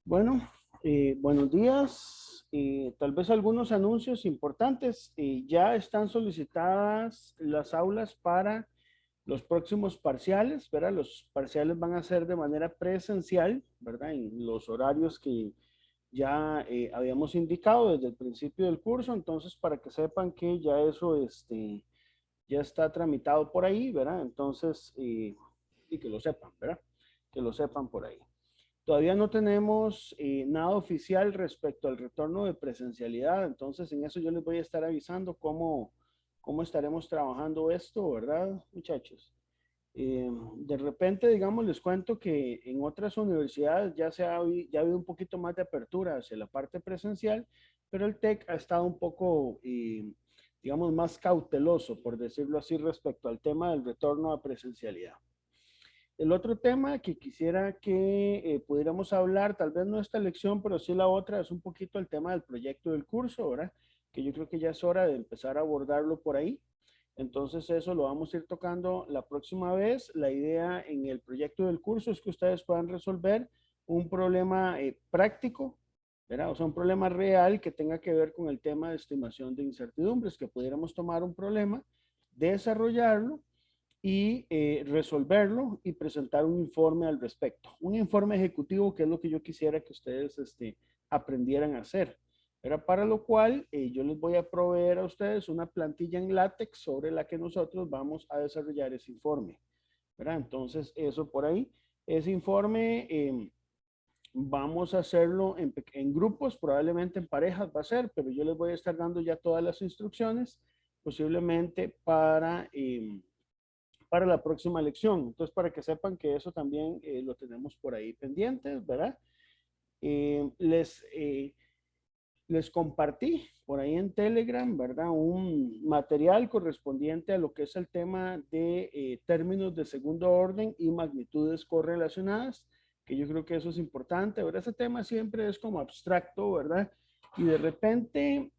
Bueno, buenos días. Tal vez algunos anuncios importantes. Ya están solicitadas las aulas para los próximos parciales, ¿verdad? Los parciales van a ser de manera presencial, ¿verdad? En los horarios que ya habíamos indicado desde el principio del curso. Entonces, para que sepan que ya eso ya está tramitado por ahí, ¿verdad? Entonces, y que lo sepan, ¿verdad? Que lo sepan por ahí. Todavía no tenemos nada oficial respecto al retorno de presencialidad, entonces en eso yo les voy a estar avisando cómo estaremos trabajando esto, ¿verdad, muchachos? De repente, digamos, les cuento que en otras universidades ya ha habido un poquito más de apertura hacia la parte presencial, pero el TEC ha estado un poco, digamos, más cauteloso, por decirlo así, respecto al tema del retorno a presencialidad. El otro tema que quisiera que pudiéramos hablar, tal vez no esta lección, pero sí la otra, es un poquito el tema del proyecto del curso, ¿verdad? Que yo creo que ya es hora de empezar a abordarlo por ahí. Entonces eso lo vamos a ir tocando la próxima vez. La idea en el proyecto del curso es que ustedes puedan resolver un problema práctico, ¿verdad? O sea, un problema real que tenga que ver con el tema de estimación de incertidumbres, que pudiéramos tomar un problema, desarrollarlo y resolverlo y presentar un informe al respecto. Un informe ejecutivo, que es lo que yo quisiera que ustedes aprendieran a hacer. Era para lo cual yo les voy a proveer a ustedes una plantilla en látex sobre la que nosotros vamos a desarrollar ese informe. ¿Verdad? Entonces, eso por ahí. Ese informe vamos a hacerlo en grupos, probablemente en parejas va a ser, pero yo les voy a estar dando ya todas las instrucciones, posiblemente para la próxima lección. Entonces, para que sepan que eso también lo tenemos por ahí pendientes, ¿verdad? Eh, les, eh, les compartí por ahí en Telegram, ¿verdad? Un material correspondiente a lo que es el tema de términos de segundo orden y magnitudes correlacionadas, que yo creo que eso es importante, ¿verdad? Ese tema siempre es como abstracto, ¿verdad? Y de repente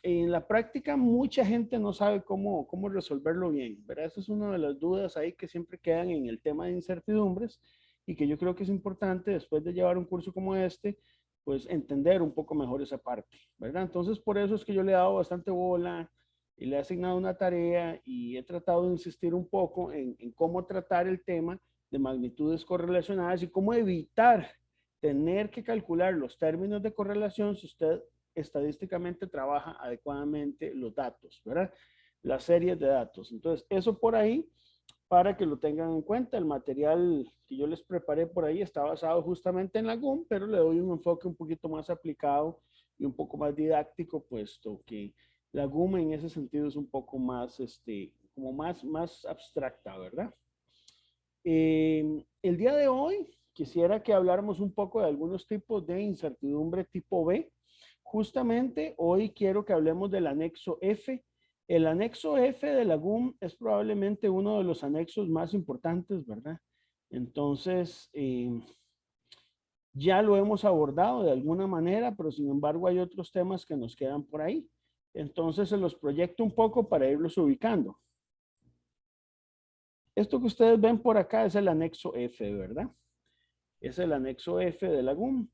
en la práctica mucha gente no sabe cómo resolverlo bien, ¿verdad? Esa es una de las dudas ahí que siempre quedan en el tema de incertidumbres y que yo creo que es importante después de llevar un curso como este, pues entender un poco mejor esa parte, ¿verdad? Entonces por eso es que yo le he dado bastante bola y le he asignado una tarea y he tratado de insistir un poco en cómo tratar el tema de magnitudes correlacionadas y cómo evitar tener que calcular los términos de correlación si usted estadísticamente trabaja adecuadamente los datos, ¿verdad? Las series de datos. Entonces, eso por ahí, para que lo tengan en cuenta. El material que yo les preparé por ahí está basado justamente en la GUM, pero le doy un enfoque un poquito más aplicado y un poco más didáctico, puesto que la GUM en ese sentido es un poco más, como más abstracta, ¿verdad? El día de hoy quisiera que habláramos un poco de algunos tipos de incertidumbre tipo B. Justamente hoy quiero que hablemos del anexo F. El anexo F de la GUM es probablemente uno de los anexos más importantes, ¿verdad? Entonces, ya lo hemos abordado de alguna manera, pero sin embargo hay otros temas que nos quedan por ahí. Entonces se los proyecto un poco para irlos ubicando. Esto que ustedes ven por acá es el anexo F, ¿verdad? Es el anexo F de la GUM.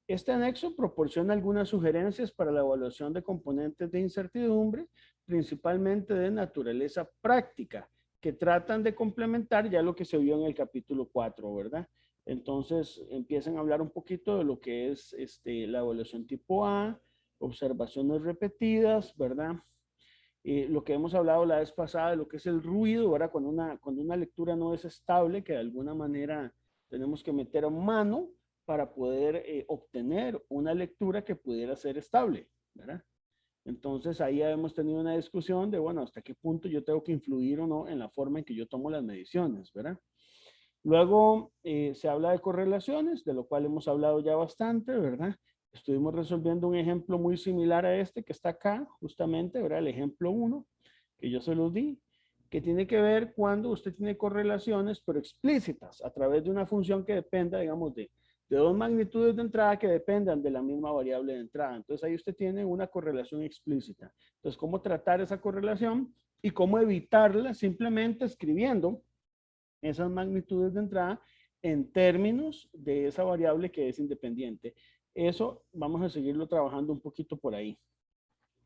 Este anexo proporciona algunas sugerencias para la evaluación de componentes de incertidumbre, principalmente de naturaleza práctica, que tratan de complementar ya lo que se vio en el capítulo 4, ¿verdad? Entonces empiezan a hablar un poquito de lo que es la evaluación tipo A, observaciones repetidas, ¿verdad? Lo que hemos hablado la vez pasada de lo que es el ruido, ¿verdad? Cuando una lectura no es estable, que de alguna manera tenemos que meter mano para poder obtener una lectura que pudiera ser estable, ¿verdad? Entonces ahí ya hemos tenido una discusión de, bueno, hasta qué punto yo tengo que influir o no en la forma en que yo tomo las mediciones, ¿verdad? Luego se habla de correlaciones, de lo cual hemos hablado ya bastante, ¿verdad? Estuvimos resolviendo un ejemplo muy similar a este que está acá, justamente, ¿verdad? El ejemplo 1, que yo se los di, que tiene que ver cuando usted tiene correlaciones, pero explícitas, a través de una función que dependa, digamos, de dos magnitudes de entrada que dependan de la misma variable de entrada. Entonces ahí usted tiene una correlación explícita. Entonces, ¿cómo tratar esa correlación y cómo evitarla? Simplemente escribiendo esas magnitudes de entrada en términos de esa variable que es independiente. Eso vamos a seguirlo trabajando un poquito por ahí.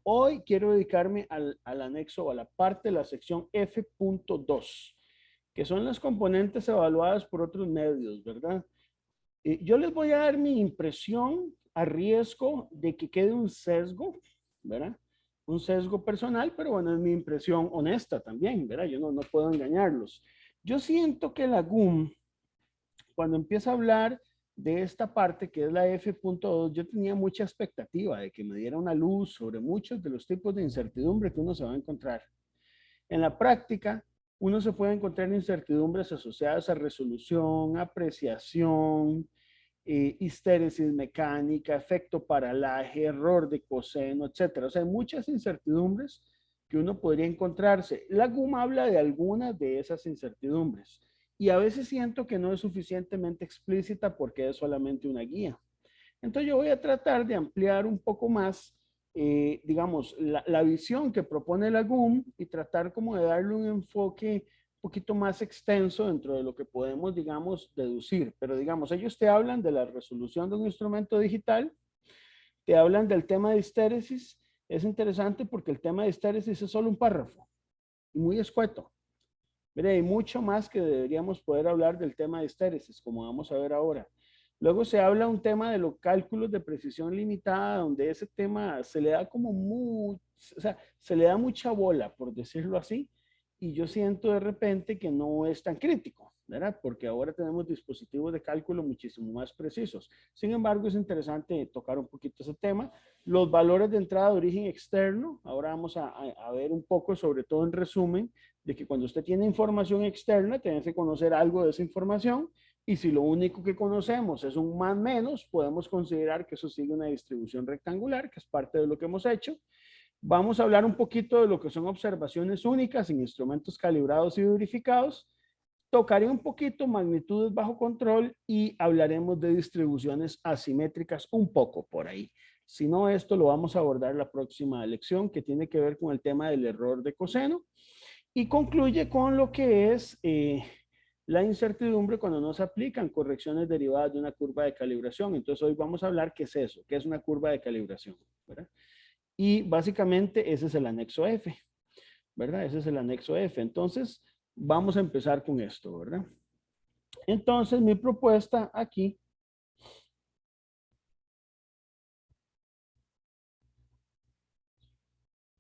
Hoy quiero dedicarme al anexo o a la parte de la sección F.2, que son las componentes evaluadas por otros medios, ¿verdad? Yo les voy a dar mi impresión a riesgo de que quede un sesgo, ¿verdad? Un sesgo personal, pero bueno, es mi impresión honesta también, ¿verdad? Yo no puedo engañarlos. Yo siento que la GUM, cuando empieza a hablar de esta parte que es la F.2, yo tenía mucha expectativa de que me diera una luz sobre muchos de los tipos de incertidumbre que uno se va a encontrar. En la práctica, uno se puede encontrar incertidumbres asociadas a resolución, apreciación, histéresis mecánica, efecto paralaje, error de coseno, etcétera. O sea, hay muchas incertidumbres que uno podría encontrarse. La GUM habla de algunas de esas incertidumbres y a veces siento que no es suficientemente explícita porque es solamente una guía. Entonces yo voy a tratar de ampliar un poco más, digamos, la visión que propone la GUM y tratar como de darle un enfoque un poquito más extenso dentro de lo que podemos, digamos, deducir. Pero digamos, ellos te hablan de la resolución de un instrumento digital, te hablan del tema de histéresis. Es interesante porque el tema de histéresis es solo un párrafo y muy escueto. Mire, hay mucho más que deberíamos poder hablar del tema de histéresis, como vamos a ver ahora. Luego se habla un tema de los cálculos de precisión limitada, donde ese tema se le da como o sea, se le da mucha bola, por decirlo así, y yo siento de repente que no es tan crítico, ¿verdad? Porque ahora tenemos dispositivos de cálculo muchísimo más precisos. Sin embargo, es interesante tocar un poquito ese tema. Los valores de entrada de origen externo, ahora vamos a ver un poco, sobre todo en resumen, de que cuando usted tiene información externa, tiene que conocer algo de esa información, y si lo único que conocemos es un más menos, podemos considerar que eso sigue una distribución rectangular, que es parte de lo que hemos hecho. Vamos a hablar un poquito de lo que son observaciones únicas en instrumentos calibrados y verificados. Tocaré un poquito magnitudes bajo control y hablaremos de distribuciones asimétricas un poco por ahí. Si no, esto lo vamos a abordar la próxima lección, que tiene que ver con el tema del error de coseno. Y concluye con lo que es la incertidumbre cuando no se aplican correcciones derivadas de una curva de calibración. Entonces hoy vamos a hablar qué es eso, qué es una curva de calibración, ¿verdad? Y básicamente ese es el anexo F, ¿verdad? Ese es el anexo F. Entonces vamos a empezar con esto, ¿verdad? Entonces mi propuesta aquí,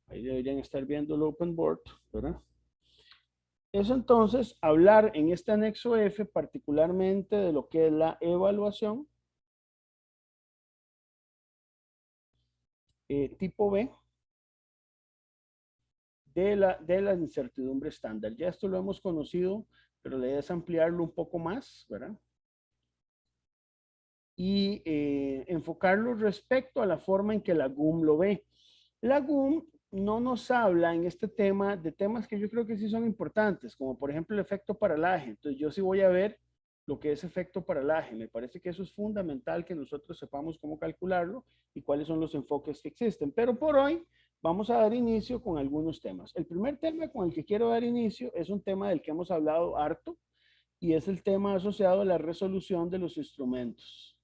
ahí deberían estar viendo el open board, ¿verdad? Es entonces hablar en este anexo F particularmente de lo que es la evaluación tipo B de la incertidumbre estándar. Ya esto lo hemos conocido, pero la idea es ampliarlo un poco más, ¿verdad? Y enfocarlo respecto a la forma en que la GUM lo ve. La GUM no nos habla en este tema de temas que yo creo que sí son importantes, como por ejemplo el efecto paralaje. Entonces yo sí voy a ver lo que es efecto paralaje. Me parece que eso es fundamental, que nosotros sepamos cómo calcularlo y cuáles son los enfoques que existen. Pero por hoy vamos a dar inicio con algunos temas. El primer tema con el que quiero dar inicio es un tema del que hemos hablado harto y es el tema asociado a la resolución de los instrumentos.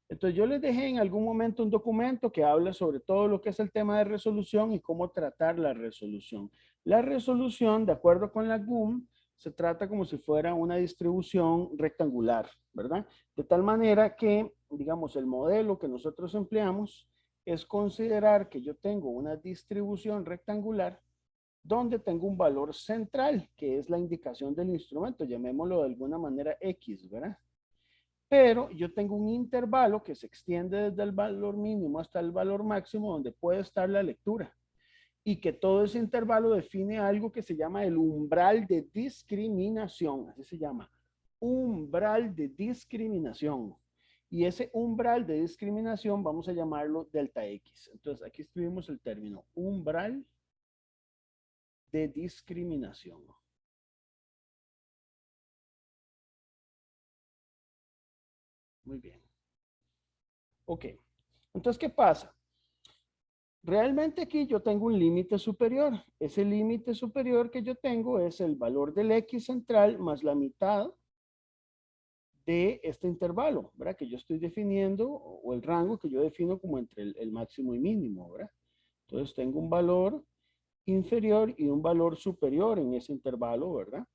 Entonces yo les dejé en algún momento un documento que habla sobre todo lo que es el tema de resolución y cómo tratar la resolución. La resolución, de acuerdo con la GUM, se trata como si fuera una distribución rectangular, ¿verdad? De tal manera que, digamos, el modelo que nosotros empleamos es considerar que yo tengo una distribución rectangular donde tengo un valor central, que es la indicación del instrumento, llamémoslo de alguna manera X, ¿verdad? Pero yo tengo un intervalo que se extiende desde el valor mínimo hasta el valor máximo donde puede estar la lectura y que todo ese intervalo define algo que se llama el umbral de discriminación, así se llama, umbral de discriminación. Y ese umbral de discriminación vamos a llamarlo delta X. Entonces aquí escribimos el término umbral de discriminación. Muy bien. Ok. Entonces, ¿qué pasa? Realmente aquí yo tengo un límite superior. Ese límite superior que yo tengo es el valor del X central más la mitad de este intervalo, ¿verdad? Que yo estoy definiendo, o el rango que yo defino como entre el máximo y mínimo, ¿verdad? Entonces tengo un valor inferior y un valor superior en ese intervalo, ¿verdad?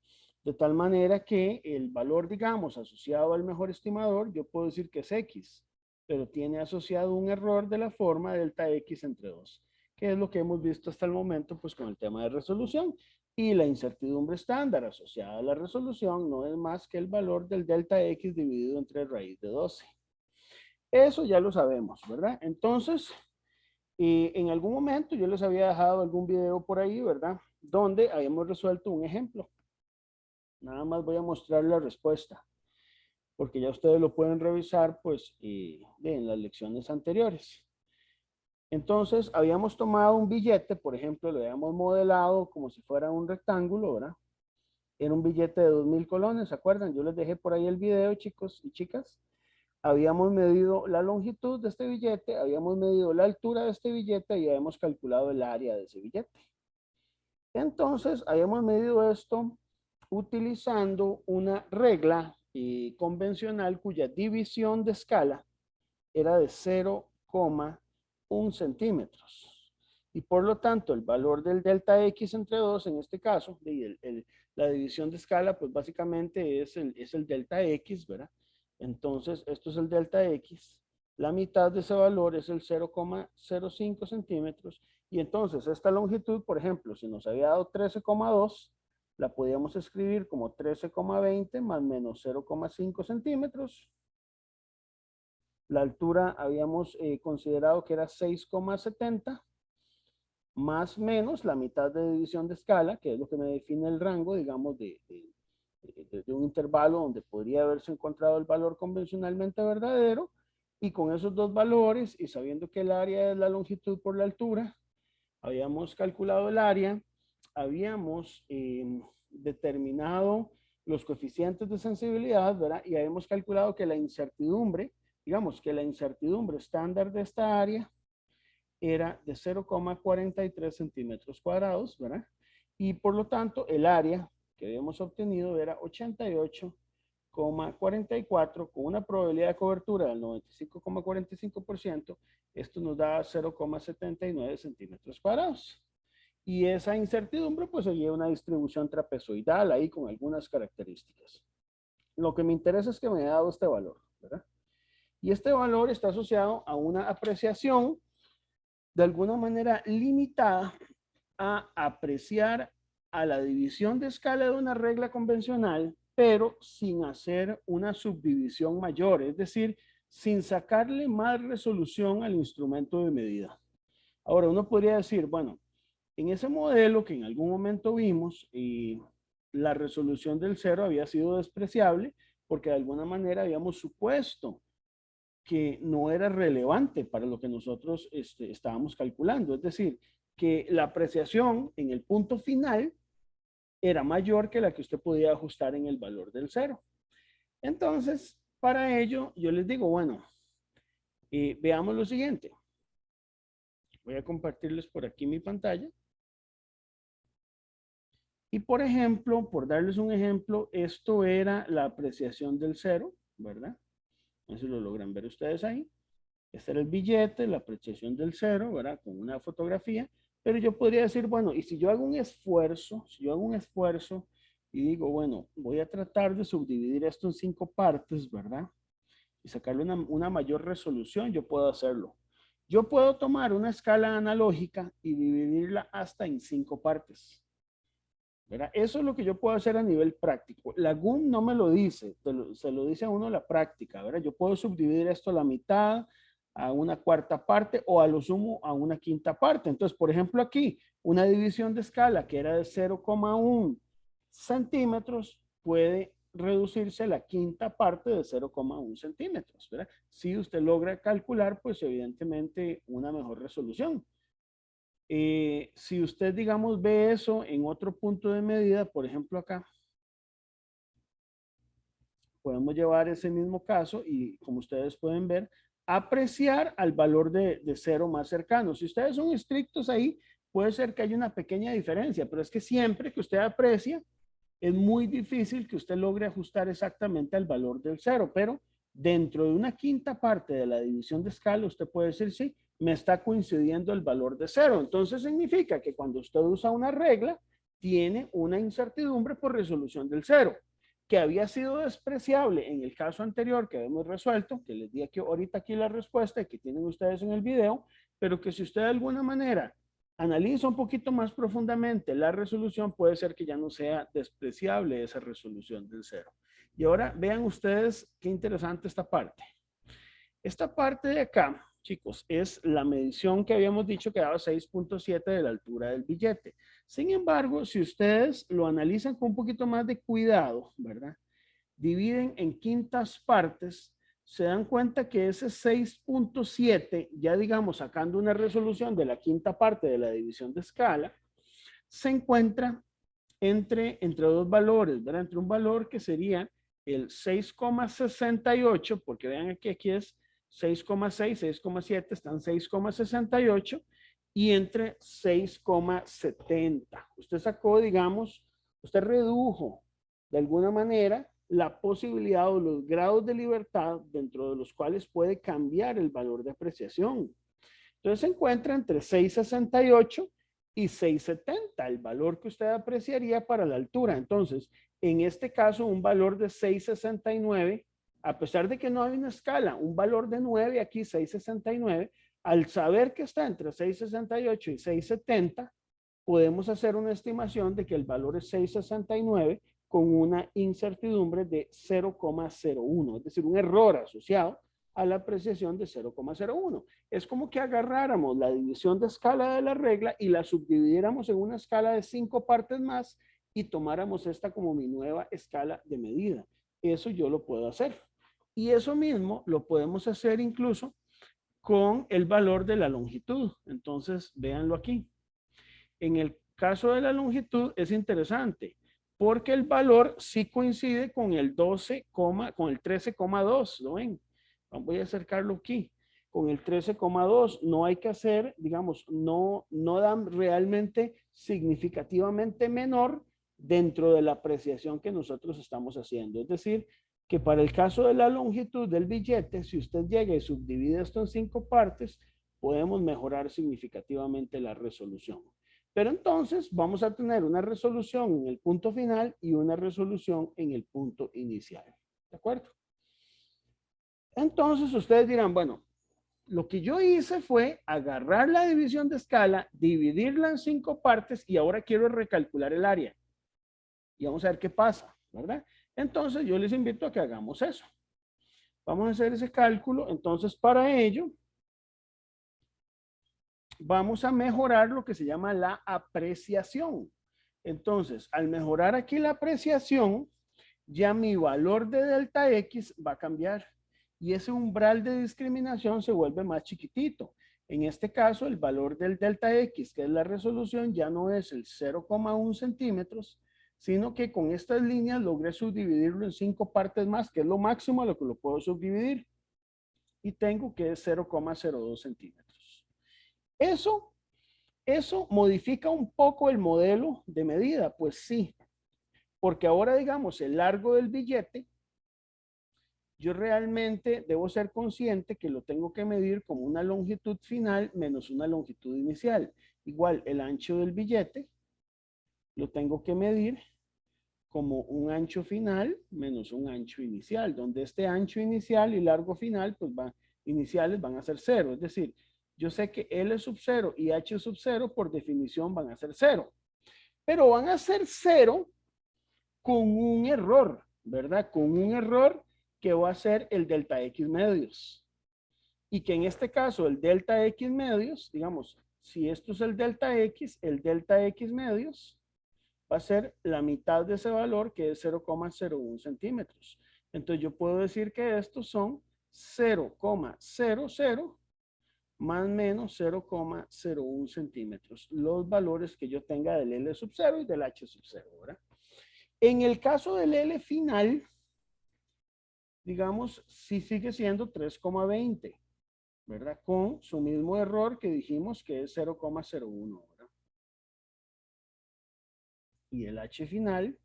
De tal manera que el valor, digamos, asociado al mejor estimador, yo puedo decir que es X, pero tiene asociado un error de la forma delta X entre 2, que es lo que hemos visto hasta el momento, pues con el tema de resolución. Y la incertidumbre estándar asociada a la resolución no es más que el valor del delta X dividido entre raíz de 12. Eso ya lo sabemos, ¿verdad? Entonces, en algún momento yo les había dejado algún video por ahí, ¿verdad? Donde habíamos resuelto un ejemplo. Nada más voy a mostrar la respuesta, porque ya ustedes lo pueden revisar, pues, en las lecciones anteriores. Entonces, habíamos tomado un billete, por ejemplo, lo habíamos modelado como si fuera un rectángulo, ¿verdad? Era un billete de 2,000 colones, ¿se acuerdan? Yo les dejé por ahí el video, chicos y chicas. Habíamos medido la longitud de este billete, habíamos medido la altura de este billete y habíamos calculado el área de ese billete. Entonces, habíamos medido esto utilizando una regla convencional cuya división de escala era de 0,1 centímetros. Y por lo tanto, el valor del delta X entre 2, en este caso, la división de escala, pues básicamente es el delta X, ¿verdad? Entonces, esto es el delta X. La mitad de ese valor es el 0,05 centímetros. Y entonces, esta longitud, por ejemplo, si nos había dado 13,2, la podíamos escribir como 13,20 más menos 0,5 centímetros. La altura habíamos considerado que era 6,70 más menos la mitad de división de escala, que es lo que me define el rango, digamos, de un intervalo donde podría haberse encontrado el valor convencionalmente verdadero, y con esos dos valores, y sabiendo que el área es la longitud por la altura, habíamos calculado el área, habíamos determinado los coeficientes de sensibilidad, ¿verdad? Y habíamos calculado que la incertidumbre, digamos que la incertidumbre estándar de esta área era de 0,43 centímetros cuadrados, ¿verdad? Y por lo tanto, el área que habíamos obtenido era 88,44 con una probabilidad de cobertura del 95,45%. Esto nos da 0,79 centímetros cuadrados. Y esa incertidumbre, pues, seguía una distribución trapezoidal ahí con algunas características. Lo que me interesa es que me haya dado este valor, ¿verdad? Y este valor está asociado a una apreciación de alguna manera limitada a apreciar a la división de escala de una regla convencional, pero sin hacer una subdivisión mayor, es decir, sin sacarle más resolución al instrumento de medida. Ahora, uno podría decir, bueno, en ese modelo que en algún momento vimos, la resolución del cero había sido despreciable porque de alguna manera habíamos supuesto que no era relevante para lo que nosotros estábamos calculando. Es decir, que la apreciación en el punto final era mayor que la que usted podía ajustar en el valor del cero. Entonces, para ello, yo les digo, bueno, veamos lo siguiente. Voy a compartirles por aquí mi pantalla. Y por ejemplo, por darles un ejemplo, esto era la apreciación del cero, ¿verdad? No sé si lo logran ver ustedes ahí. Este era el billete, la apreciación del cero, ¿verdad? Con una fotografía. Pero yo podría decir, bueno, y si yo hago un esfuerzo, y digo, bueno, voy a tratar de subdividir esto en 5 partes, ¿verdad? Y sacarle una mayor resolución, yo puedo hacerlo. Yo puedo tomar una escala analógica y dividirla hasta en 5 partes. ¿Verdad? Eso es lo que yo puedo hacer a nivel práctico. La GUM no me lo dice, se lo dice a uno la práctica, ¿verdad? Yo puedo subdividir esto a la mitad, a una cuarta parte o a lo sumo a una quinta parte. Entonces, por ejemplo, aquí, una división de escala que era de 0,1 centímetros puede reducirse a la quinta parte de 0,1 centímetros, ¿verdad? Si usted logra calcular, pues evidentemente una mejor resolución. Si usted, digamos, ve eso en otro punto de medida, por ejemplo acá, podemos llevar ese mismo caso y, como ustedes pueden ver, apreciar al valor de cero más cercano. Si ustedes son estrictos ahí, puede ser que haya una pequeña diferencia, pero es que siempre que usted aprecia, es muy difícil que usted logre ajustar exactamente al valor del cero, pero dentro de una quinta parte de la división de escala, usted puede decir, sí, me está coincidiendo el valor de cero. Entonces significa que cuando usted usa una regla, tiene una incertidumbre por resolución del cero, que había sido despreciable en el caso anterior que hemos resuelto, que les di aquí ahorita aquí la respuesta que tienen ustedes en el video, pero que si usted de alguna manera analiza un poquito más profundamente la resolución, puede ser que ya no sea despreciable esa resolución del cero. Y ahora vean ustedes qué interesante esta parte. Esta parte de acá, chicos, es la medición que habíamos dicho que daba 6.7 de la altura del billete. Sin embargo, si ustedes lo analizan con un poquito más de cuidado, ¿verdad? Dividen en quintas partes, se dan cuenta que ese 6.7, ya digamos sacando una resolución de la quinta parte de la división de escala, se encuentra entre dos valores, ¿verdad? Entre un valor que sería el 6,68, porque vean que aquí es 6,6, 6,7, están 6,68, y entre 6,70. Usted sacó, digamos, usted redujo de alguna manera la posibilidad o los grados de libertad dentro de los cuales puede cambiar el valor de apreciación. Entonces se encuentra entre 668 y 670, el valor que usted apreciaría para la altura. Entonces, en este caso, un valor de 669, a pesar de que no hay una escala, un valor de 9 aquí, 669, al saber que está entre 668 y 670, podemos hacer una estimación de que el valor es 669 con una incertidumbre de 0,01, es decir, un error asociado a la apreciación de 0,01. Es como que agarráramos la división de escala de la regla y la subdividiéramos en una escala de 5 partes más y tomáramos esta como mi nueva escala de medida. Eso yo lo puedo hacer. Y eso mismo lo podemos hacer incluso con el valor de la longitud. Entonces, véanlo aquí. En el caso de la longitud es interesante porque el valor sí coincide con el 12, con el 13,2, ¿lo ven? Voy a acercarlo aquí. Con el 13,2 no hay que hacer, digamos, no dan realmente significativamente menor dentro de la apreciación que nosotros estamos haciendo. Es decir, que para el caso de la longitud del billete, si usted llega y subdivide esto en 5 partes, podemos mejorar significativamente la resolución. Pero entonces vamos a tener una resolución en el punto final y una resolución en el punto inicial. ¿De acuerdo? Entonces ustedes dirán, bueno, lo que yo hice fue agarrar la división de escala, dividirla en 5 partes y ahora quiero recalcular el área. Y vamos a ver qué pasa, ¿verdad? Entonces yo les invito a que hagamos eso. Vamos a hacer ese cálculo. Entonces para ello vamos a mejorar lo que se llama la apreciación. Entonces, al mejorar aquí la apreciación, ya mi valor de delta X va a cambiar y ese umbral de discriminación se vuelve más chiquitito. En este caso, el valor del delta X, que es la resolución, ya no es el 0,1 centímetros, sino que con estas líneas logré subdividirlo en 5 partes más, que es lo máximo a lo que lo puedo subdividir. Y tengo que es 0,02 centímetros. Eso modifica un poco el modelo de medida, pues sí, porque ahora digamos el largo del billete, yo realmente debo ser consciente que lo tengo que medir como una longitud final menos una longitud inicial. Igual el ancho del billete lo tengo que medir como un ancho final menos un ancho inicial, donde este ancho inicial y largo final, pues iniciales van a ser cero. Es decir, yo sé que L sub 0 y H sub 0 por definición van a ser cero, pero van a ser cero con un error, ¿verdad? Con un error que va a ser el delta X medios. Y que en este caso el delta X medios, digamos, si esto es el delta X medios va a ser la mitad de ese valor que es 0,01 centímetros. Entonces yo puedo decir que estos son 0,00 más menos 0,01 centímetros. Los valores que yo tenga del L sub 0 y del H sub 0, ¿verdad? En el caso del L final, digamos, sí sigue siendo 3,20, ¿verdad? Con su mismo error que dijimos que es 0,01, ¿verdad? Y el H final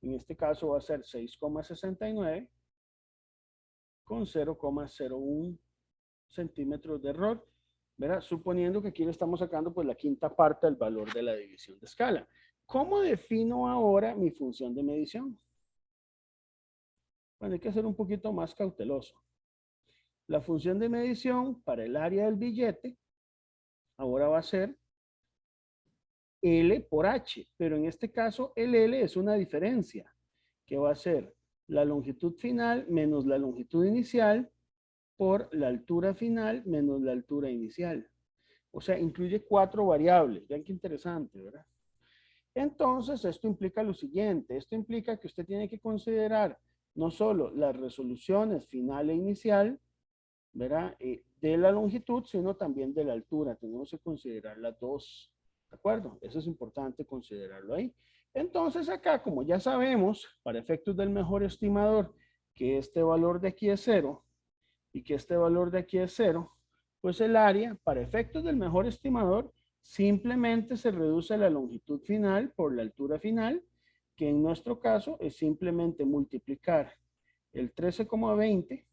En este caso va a ser 6,69 con 0,01 centímetros de error, ¿verdad? Suponiendo que aquí le estamos sacando pues la quinta parte del valor de la división de escala. ¿Cómo defino ahora mi función de medición? Bueno, hay que ser un poquito más cauteloso. La función de medición para el área del billete ahora va a ser L por H, pero en este caso el L es una diferencia, que va a ser la longitud final menos la longitud inicial por la altura final menos la altura inicial. O sea, incluye 4 variables. Vean qué interesante, ¿verdad? Entonces, esto implica lo siguiente. Esto implica que usted tiene que considerar no solo las resoluciones final e inicial, ¿verdad? De la longitud, sino también de la altura. Tenemos que considerar las dos, ¿de acuerdo? Eso es importante considerarlo ahí. Entonces, acá, como ya sabemos, para efectos del mejor estimador, que este valor de aquí es 0 y que este valor de aquí es 0, pues el área, para efectos del mejor estimador, simplemente se reduce la longitud final por la altura final, que en nuestro caso es simplemente multiplicar el 13,20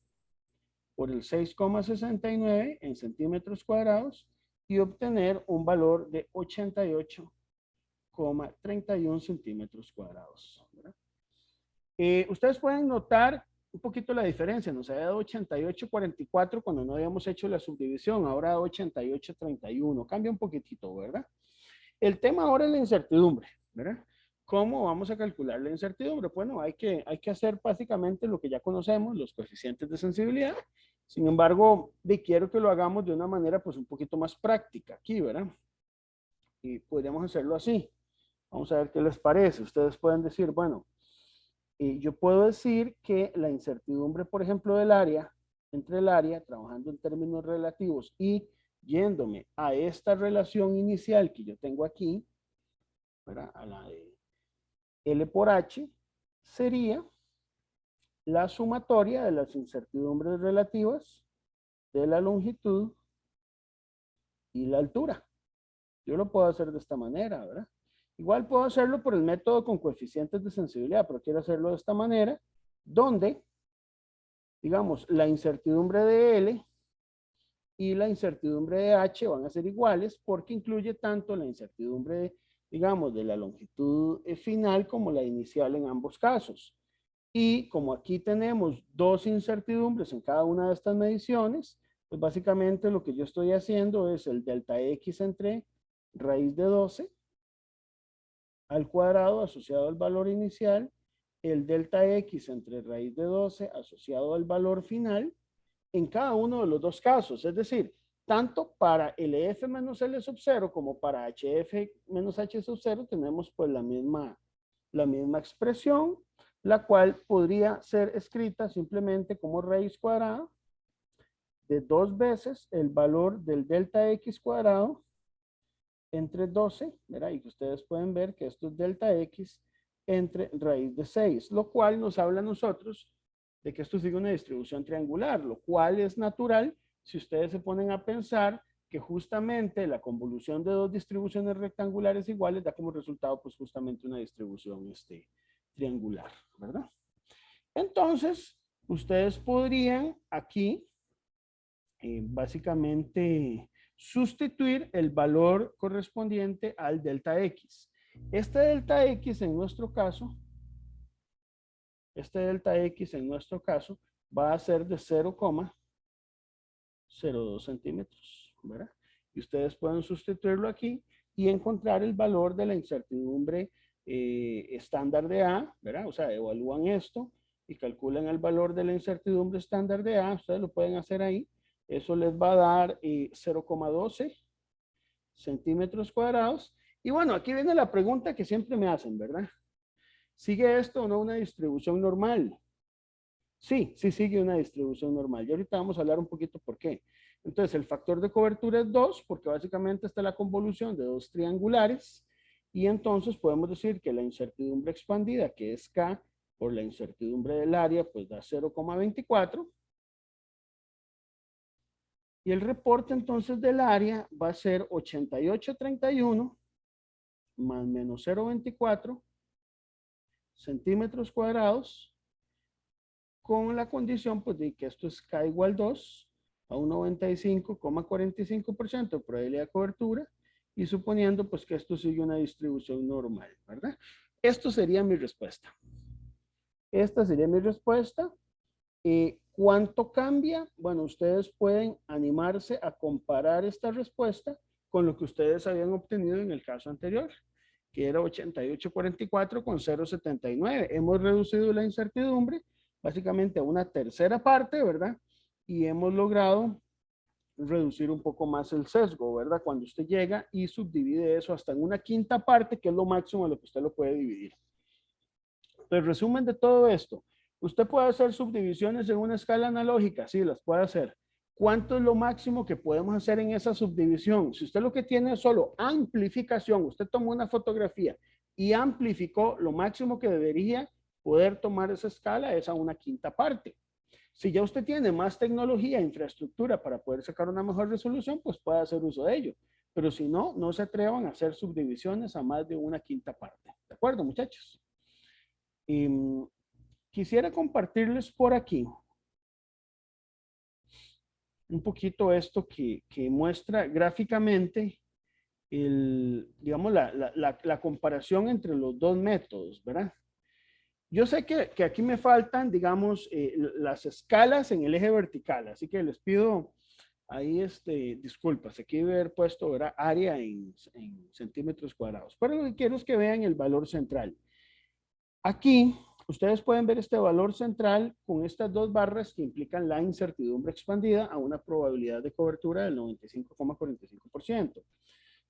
por el 6,69 en centímetros cuadrados y obtener un valor de 88,31 centímetros cuadrados. Ustedes pueden notar un poquito la diferencia. Nos había dado 88,44 cuando no habíamos hecho la subdivisión. Ahora da 88,31. Cambia un poquitito, ¿verdad? El tema ahora es la incertidumbre, ¿verdad? ¿Cómo vamos a calcular la incertidumbre? Bueno, hay que hacer básicamente lo que ya conocemos, los coeficientes de sensibilidad. Sin embargo, quiero que lo hagamos de una manera pues un poquito más práctica aquí, ¿verdad? Y podríamos hacerlo así. Vamos a ver qué les parece. Ustedes pueden decir, bueno, yo puedo decir que la incertidumbre, por ejemplo, del área, entre el área, trabajando en términos relativos y yéndome a esta relación inicial que yo tengo aquí, ¿verdad? A la de L por H, sería la sumatoria de las incertidumbres relativas de la longitud y la altura. Yo lo puedo hacer de esta manera, ¿verdad? Igual puedo hacerlo por el método con coeficientes de sensibilidad, pero quiero hacerlo de esta manera, donde, digamos, la incertidumbre de L y la incertidumbre de H van a ser iguales porque incluye tanto la incertidumbre, digamos, de la longitud final como la inicial en ambos casos. Y como aquí tenemos dos incertidumbres en cada una de estas mediciones, pues básicamente lo que yo estoy haciendo es el delta X entre raíz de 12 al cuadrado asociado al valor inicial, el delta X entre raíz de 12 asociado al valor final, en cada uno de los dos casos. Es decir, tanto para LF menos L sub 0 como para HF menos H sub 0 tenemos pues la misma expresión, la cual podría ser escrita simplemente como raíz cuadrada de 2 veces el valor del delta X cuadrado entre 12, ¿verdad? Y que ustedes pueden ver que esto es delta X entre raíz de 6, lo cual nos habla a nosotros de que esto sigue una distribución triangular, lo cual es natural si ustedes se ponen a pensar que justamente la convolución de dos distribuciones rectangulares iguales da como resultado pues justamente una distribución triangular, ¿verdad? Entonces, ustedes podrían aquí básicamente sustituir el valor correspondiente al delta X. Este delta X en nuestro caso, va a ser de 0,02 centímetros, ¿verdad? Y ustedes pueden sustituirlo aquí y encontrar el valor de la incertidumbre estándar de A, ¿verdad? O sea, evalúan esto y calculan el valor de la incertidumbre estándar de A, ustedes lo pueden hacer ahí. Eso les va a dar 0,12 centímetros cuadrados. Y bueno, aquí viene la pregunta que siempre me hacen, ¿verdad? ¿Sigue esto o no una distribución normal? Sí, sí sigue una distribución normal. Y ahorita vamos a hablar un poquito por qué. Entonces, el factor de cobertura es 2, porque básicamente está la convolución de dos triangulares. Y entonces podemos decir que la incertidumbre expandida, que es K, por la incertidumbre del área, pues da 0,24. Y el reporte entonces del área va a ser 88,31 más menos 0,24 centímetros cuadrados con la condición pues, de que esto es K igual 2 a un 95,45% de probabilidad de cobertura y suponiendo pues que esto sigue una distribución normal, ¿verdad? Esto sería mi respuesta. Esta sería mi respuesta. ¿Cuánto cambia? Bueno, ustedes pueden animarse a comparar esta respuesta con lo que ustedes habían obtenido en el caso anterior, que era 88,44 con 0,79. Hemos reducido la incertidumbre básicamente a una tercera parte, ¿verdad? Y hemos logrado reducir un poco más el sesgo, ¿verdad? Cuando usted llega y subdivide eso hasta en una quinta parte, que es lo máximo a lo que usted lo puede dividir. El resumen de todo esto, usted puede hacer subdivisiones en una escala analógica, sí, las puede hacer. ¿Cuánto es lo máximo que podemos hacer en esa subdivisión? Si usted lo que tiene es solo amplificación, usted tomó una fotografía y amplificó, lo máximo que debería poder tomar esa escala es a una quinta parte. Si ya usted tiene más tecnología, infraestructura para poder sacar una mejor resolución, pues puede hacer uso de ello. Pero si no, no se atrevan a hacer subdivisiones a más de una quinta parte. ¿De acuerdo, muchachos? Y quisiera compartirles por aquí un poquito esto que muestra gráficamente digamos, la comparación entre los dos métodos, ¿verdad? Yo sé que aquí me faltan, digamos, las escalas en el eje vertical, así que les pido ahí, disculpas, aquí debe haber puesto, ¿verdad? Área en centímetros cuadrados. Pero lo que quiero es que vean el valor central. Aquí, ustedes pueden ver este valor central con estas dos barras que implican la incertidumbre expandida a una probabilidad de cobertura del 95,45%.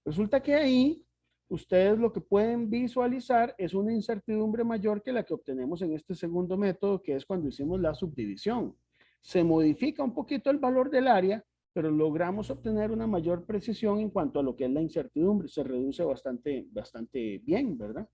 Resulta que ahí, ustedes lo que pueden visualizar es una incertidumbre mayor que la que obtenemos en este segundo método, que es cuando hicimos la subdivisión. Se modifica un poquito el valor del área, pero logramos obtener una mayor precisión en cuanto a lo que es la incertidumbre. Se reduce bastante bien, ¿verdad?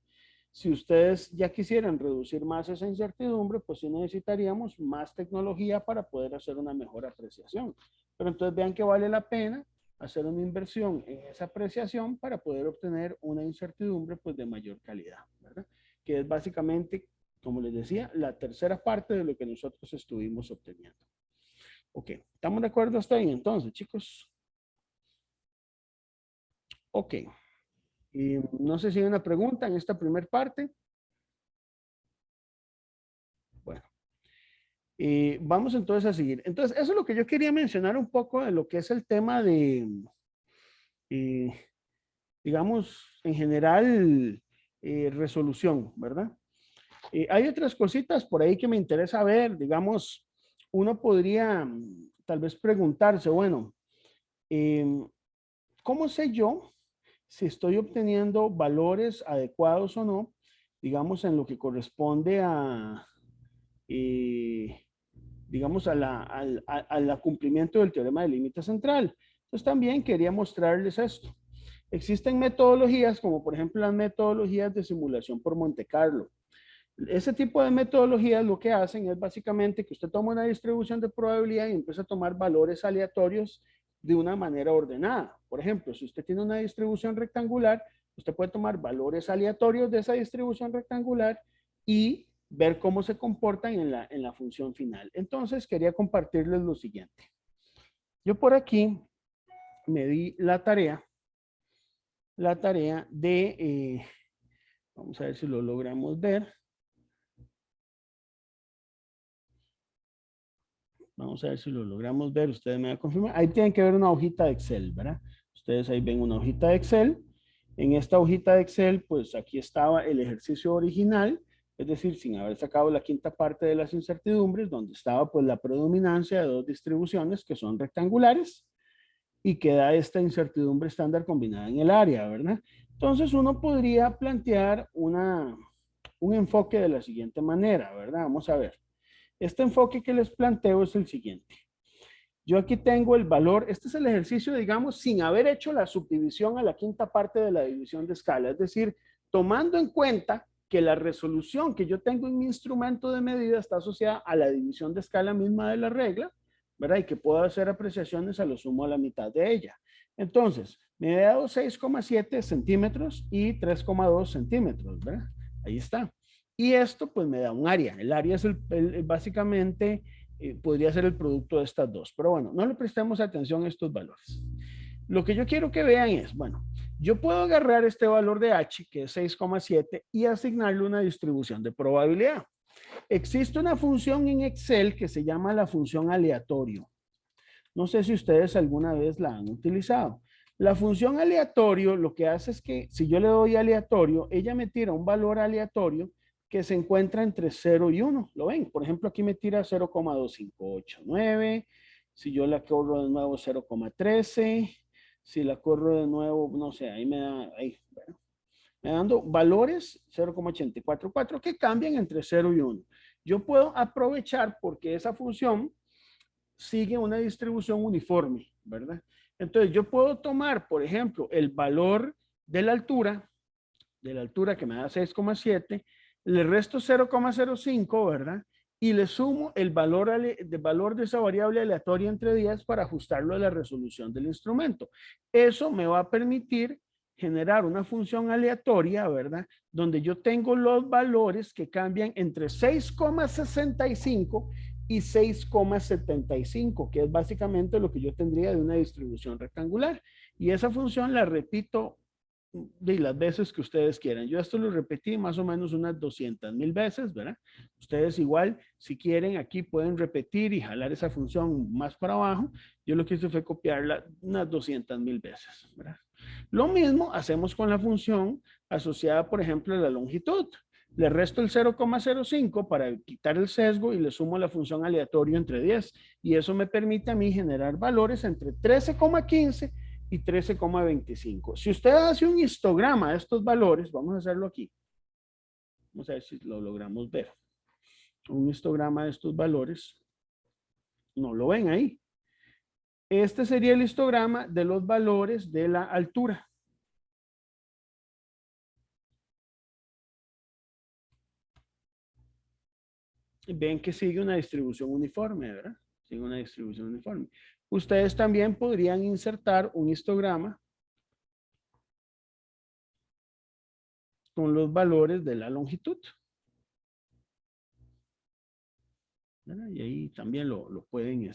Si ustedes ya quisieran reducir más esa incertidumbre, pues sí necesitaríamos más tecnología para poder hacer una mejor apreciación. Pero entonces vean que vale la pena hacer una inversión en esa apreciación para poder obtener una incertidumbre pues de mayor calidad, ¿verdad? Que es básicamente, como les decía, la tercera parte de lo que nosotros estuvimos obteniendo. Ok, ¿estamos de acuerdo hasta ahí entonces, chicos? Ok. Y no sé si hay una pregunta en esta primera parte. Bueno, vamos entonces a seguir. Entonces, eso es lo que yo quería mencionar un poco de lo que es el tema de, eh, digamos, en general, resolución, ¿verdad? Hay otras cositas por ahí que me interesa ver, digamos, uno podría tal vez preguntarse, bueno, ¿cómo sé yo si estoy obteniendo valores adecuados o no, digamos, en lo que corresponde a, digamos, al cumplimiento del teorema de límite central? Entonces también quería mostrarles esto. Existen metodologías como por ejemplo las metodologías de simulación por Monte Carlo. Ese tipo de metodologías lo que hacen es básicamente que usted toma una distribución de probabilidad y empieza a tomar valores aleatorios de una manera ordenada. Por ejemplo, si usted tiene una distribución rectangular, usted puede tomar valores aleatorios de esa distribución rectangular y ver cómo se comportan en la función final. Entonces, quería compartirles lo siguiente. Yo por aquí me di la tarea de, vamos a ver si lo logramos ver. Vamos a ver si lo logramos ver. Ustedes me van a confirmar. Ahí tienen que ver una hojita de Excel, ¿verdad? Ustedes ahí ven una hojita de Excel. En esta hojita de Excel, pues aquí estaba el ejercicio original, es decir, sin haber sacado la quinta parte de las incertidumbres, donde estaba pues la predominancia de dos distribuciones que son rectangulares y queda esta incertidumbre estándar combinada en el área, ¿verdad? Entonces uno podría plantear un enfoque de la siguiente manera, ¿verdad? Vamos a ver. Este enfoque que les planteo es el siguiente. Yo aquí tengo el valor, este es el ejercicio, digamos, sin haber hecho la subdivisión a la quinta parte de la división de escala, es decir, tomando en cuenta que la resolución que yo tengo en mi instrumento de medida está asociada a la división de escala misma de la regla, ¿verdad? Y que puedo hacer apreciaciones a lo sumo a la mitad de ella. Entonces, me he dado 6,7 centímetros y 3,2 centímetros, ¿verdad? Ahí está. Y esto pues me da un área. El área es básicamente, podría ser el producto de estas dos. Pero bueno, no le prestemos atención a estos valores. Lo que yo quiero que vean es, bueno, yo puedo agarrar este valor de H, que es 6,7, y asignarle una distribución de probabilidad. Existe una función en Excel que se llama la función aleatorio. No sé si ustedes alguna vez la han utilizado. La función aleatorio lo que hace es que si yo le doy aleatorio, ella me tira un valor aleatorio que se encuentra entre 0 y 1. ¿Lo ven? Por ejemplo, aquí me tira 0,2589. Si yo la corro de nuevo 0,13. Si la corro de nuevo, no sé, ahí me da, bueno, me dando valores 0,844 que cambian entre 0 y 1. Yo puedo aprovechar porque esa función sigue una distribución uniforme, ¿verdad? Entonces yo puedo tomar, por ejemplo, el valor de la altura que me da 6,7, le resto 0,05, ¿verdad? Y le sumo el valor de esa variable aleatoria entre 10 para ajustarlo a la resolución del instrumento. Eso me va a permitir generar una función aleatoria, ¿verdad? Donde yo tengo los valores que cambian entre 6,65 y 6,75, que es básicamente lo que yo tendría de una distribución rectangular. Y esa función la repito de las veces que ustedes quieran. Yo esto lo repetí más o menos unas 200,000 veces, ¿verdad? Ustedes igual, si quieren, aquí pueden repetir y jalar esa función más para abajo. Yo lo que hice fue copiarla unas 200,000 veces, ¿verdad? Lo mismo hacemos con la función asociada, por ejemplo, a la longitud. Le resto el 0,05 para quitar el sesgo y le sumo la función aleatorio entre 10. Y eso me permite a mí generar valores entre 13,15 y 13,25. Si usted hace un histograma de estos valores, vamos a hacerlo aquí. Vamos a ver si lo logramos ver. Un histograma de estos valores. No lo ven ahí. Este sería el histograma de los valores de la altura. Ven que sigue una distribución uniforme, ¿verdad? Sigue una distribución uniforme. Ustedes también podrían insertar un histograma con los valores de la longitud. ¿Verdad? Y ahí también lo pueden,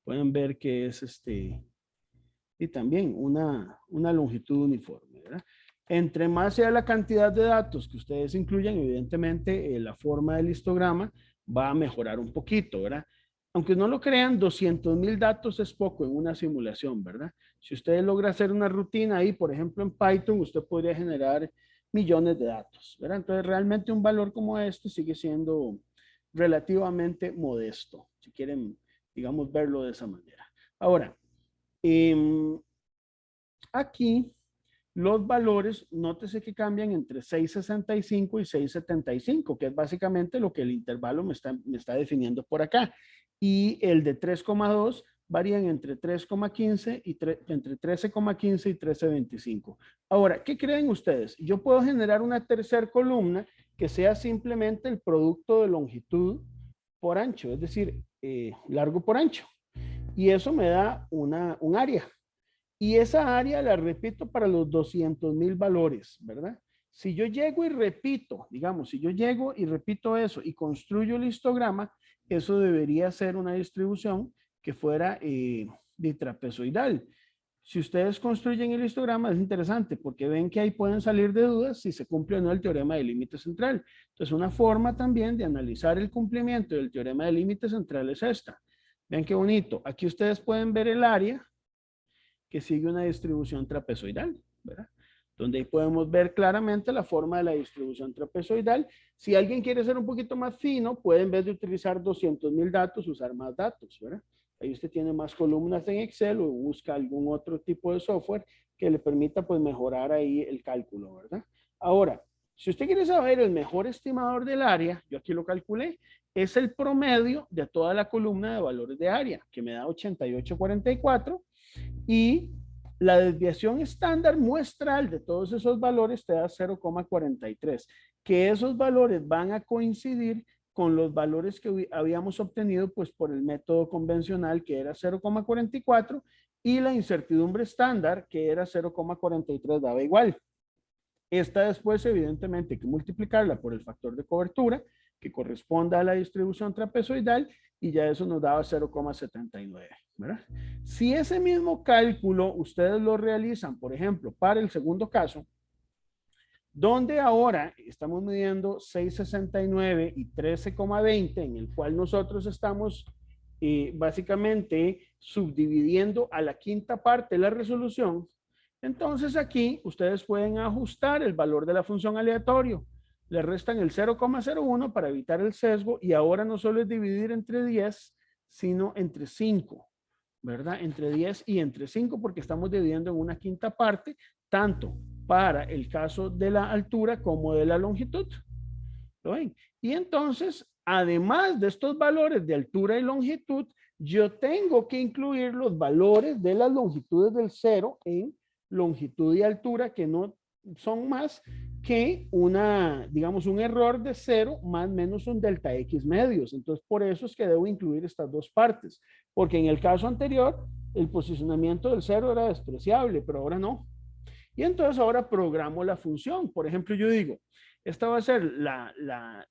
pueden ver que es y también una longitud uniforme, ¿verdad? Entre más sea la cantidad de datos que ustedes incluyan, evidentemente la forma del histograma va a mejorar un poquito, ¿verdad? Aunque no lo crean, 200,000 datos es poco en una simulación, ¿verdad? Si usted logra hacer una rutina ahí, por ejemplo en Python, usted podría generar millones de datos, ¿verdad? Entonces realmente un valor como este sigue siendo relativamente modesto, si quieren, digamos, verlo de esa manera. Ahora, aquí los valores, nótese que cambian entre 6,65 y 6,75, que es básicamente lo que el intervalo me está definiendo por acá. Y el de 3,2 varían entre 3,15 y entre 13,15 y 13,25. Ahora, ¿qué creen ustedes? Yo puedo generar una tercera columna que sea simplemente el producto de longitud por ancho, es decir, largo por ancho. Y eso me da un área. Y esa área la repito para los 200,000 valores, ¿verdad? Si yo llego y repito, digamos, si yo llego y repito eso y construyo el histograma, eso debería ser una distribución que fuera de trapezoidal. Si ustedes construyen el histograma es interesante porque ven que ahí pueden salir de dudas si se cumple o no el teorema del límite central. Entonces, una forma también de analizar el cumplimiento del teorema del límite central es esta. Ven qué bonito. Aquí ustedes pueden ver el área que sigue una distribución trapezoidal, ¿verdad? Donde ahí podemos ver claramente la forma de la distribución trapezoidal. Si alguien quiere ser un poquito más fino, puede en vez de utilizar 200,000 datos, usar más datos, ¿verdad? Ahí usted tiene más columnas en Excel o busca algún otro tipo de software que le permita pues mejorar ahí el cálculo, ¿verdad? Ahora, si usted quiere saber el mejor estimador del área, yo aquí lo calculé, es el promedio de toda la columna de valores de área, que me da 8844, y la desviación estándar muestral de todos esos valores te da 0,43, que esos valores van a coincidir con los valores que habíamos obtenido pues por el método convencional que era 0,44 y la incertidumbre estándar que era 0,43 daba igual. Esta después, evidentemente, hay que multiplicarla por el factor de cobertura, que corresponda a la distribución trapezoidal, y ya eso nos daba 0,79, ¿verdad? Si ese mismo cálculo ustedes lo realizan, por ejemplo, para el segundo caso, donde ahora estamos midiendo 6,69 y 13,20, en el cual nosotros estamos básicamente subdividiendo a la quinta parte la resolución, entonces aquí ustedes pueden ajustar el valor de la función aleatorio. Le restan el 0,01 para evitar el sesgo y ahora no solo es dividir entre 10, sino entre 5, ¿verdad? Entre 10 y entre 5 porque estamos dividiendo en una quinta parte, tanto para el caso de la altura como de la longitud. ¿Lo ven? Y entonces, además de estos valores de altura y longitud, yo tengo que incluir los valores de las longitudes del cero en longitud y altura, que no son más que una, digamos, un error de cero más menos un delta X medios. Entonces, por eso es que debo incluir estas dos partes, porque en el caso anterior, el posicionamiento del cero era despreciable, pero ahora no. Y entonces ahora programo la función. Por ejemplo, yo digo, esta va a ser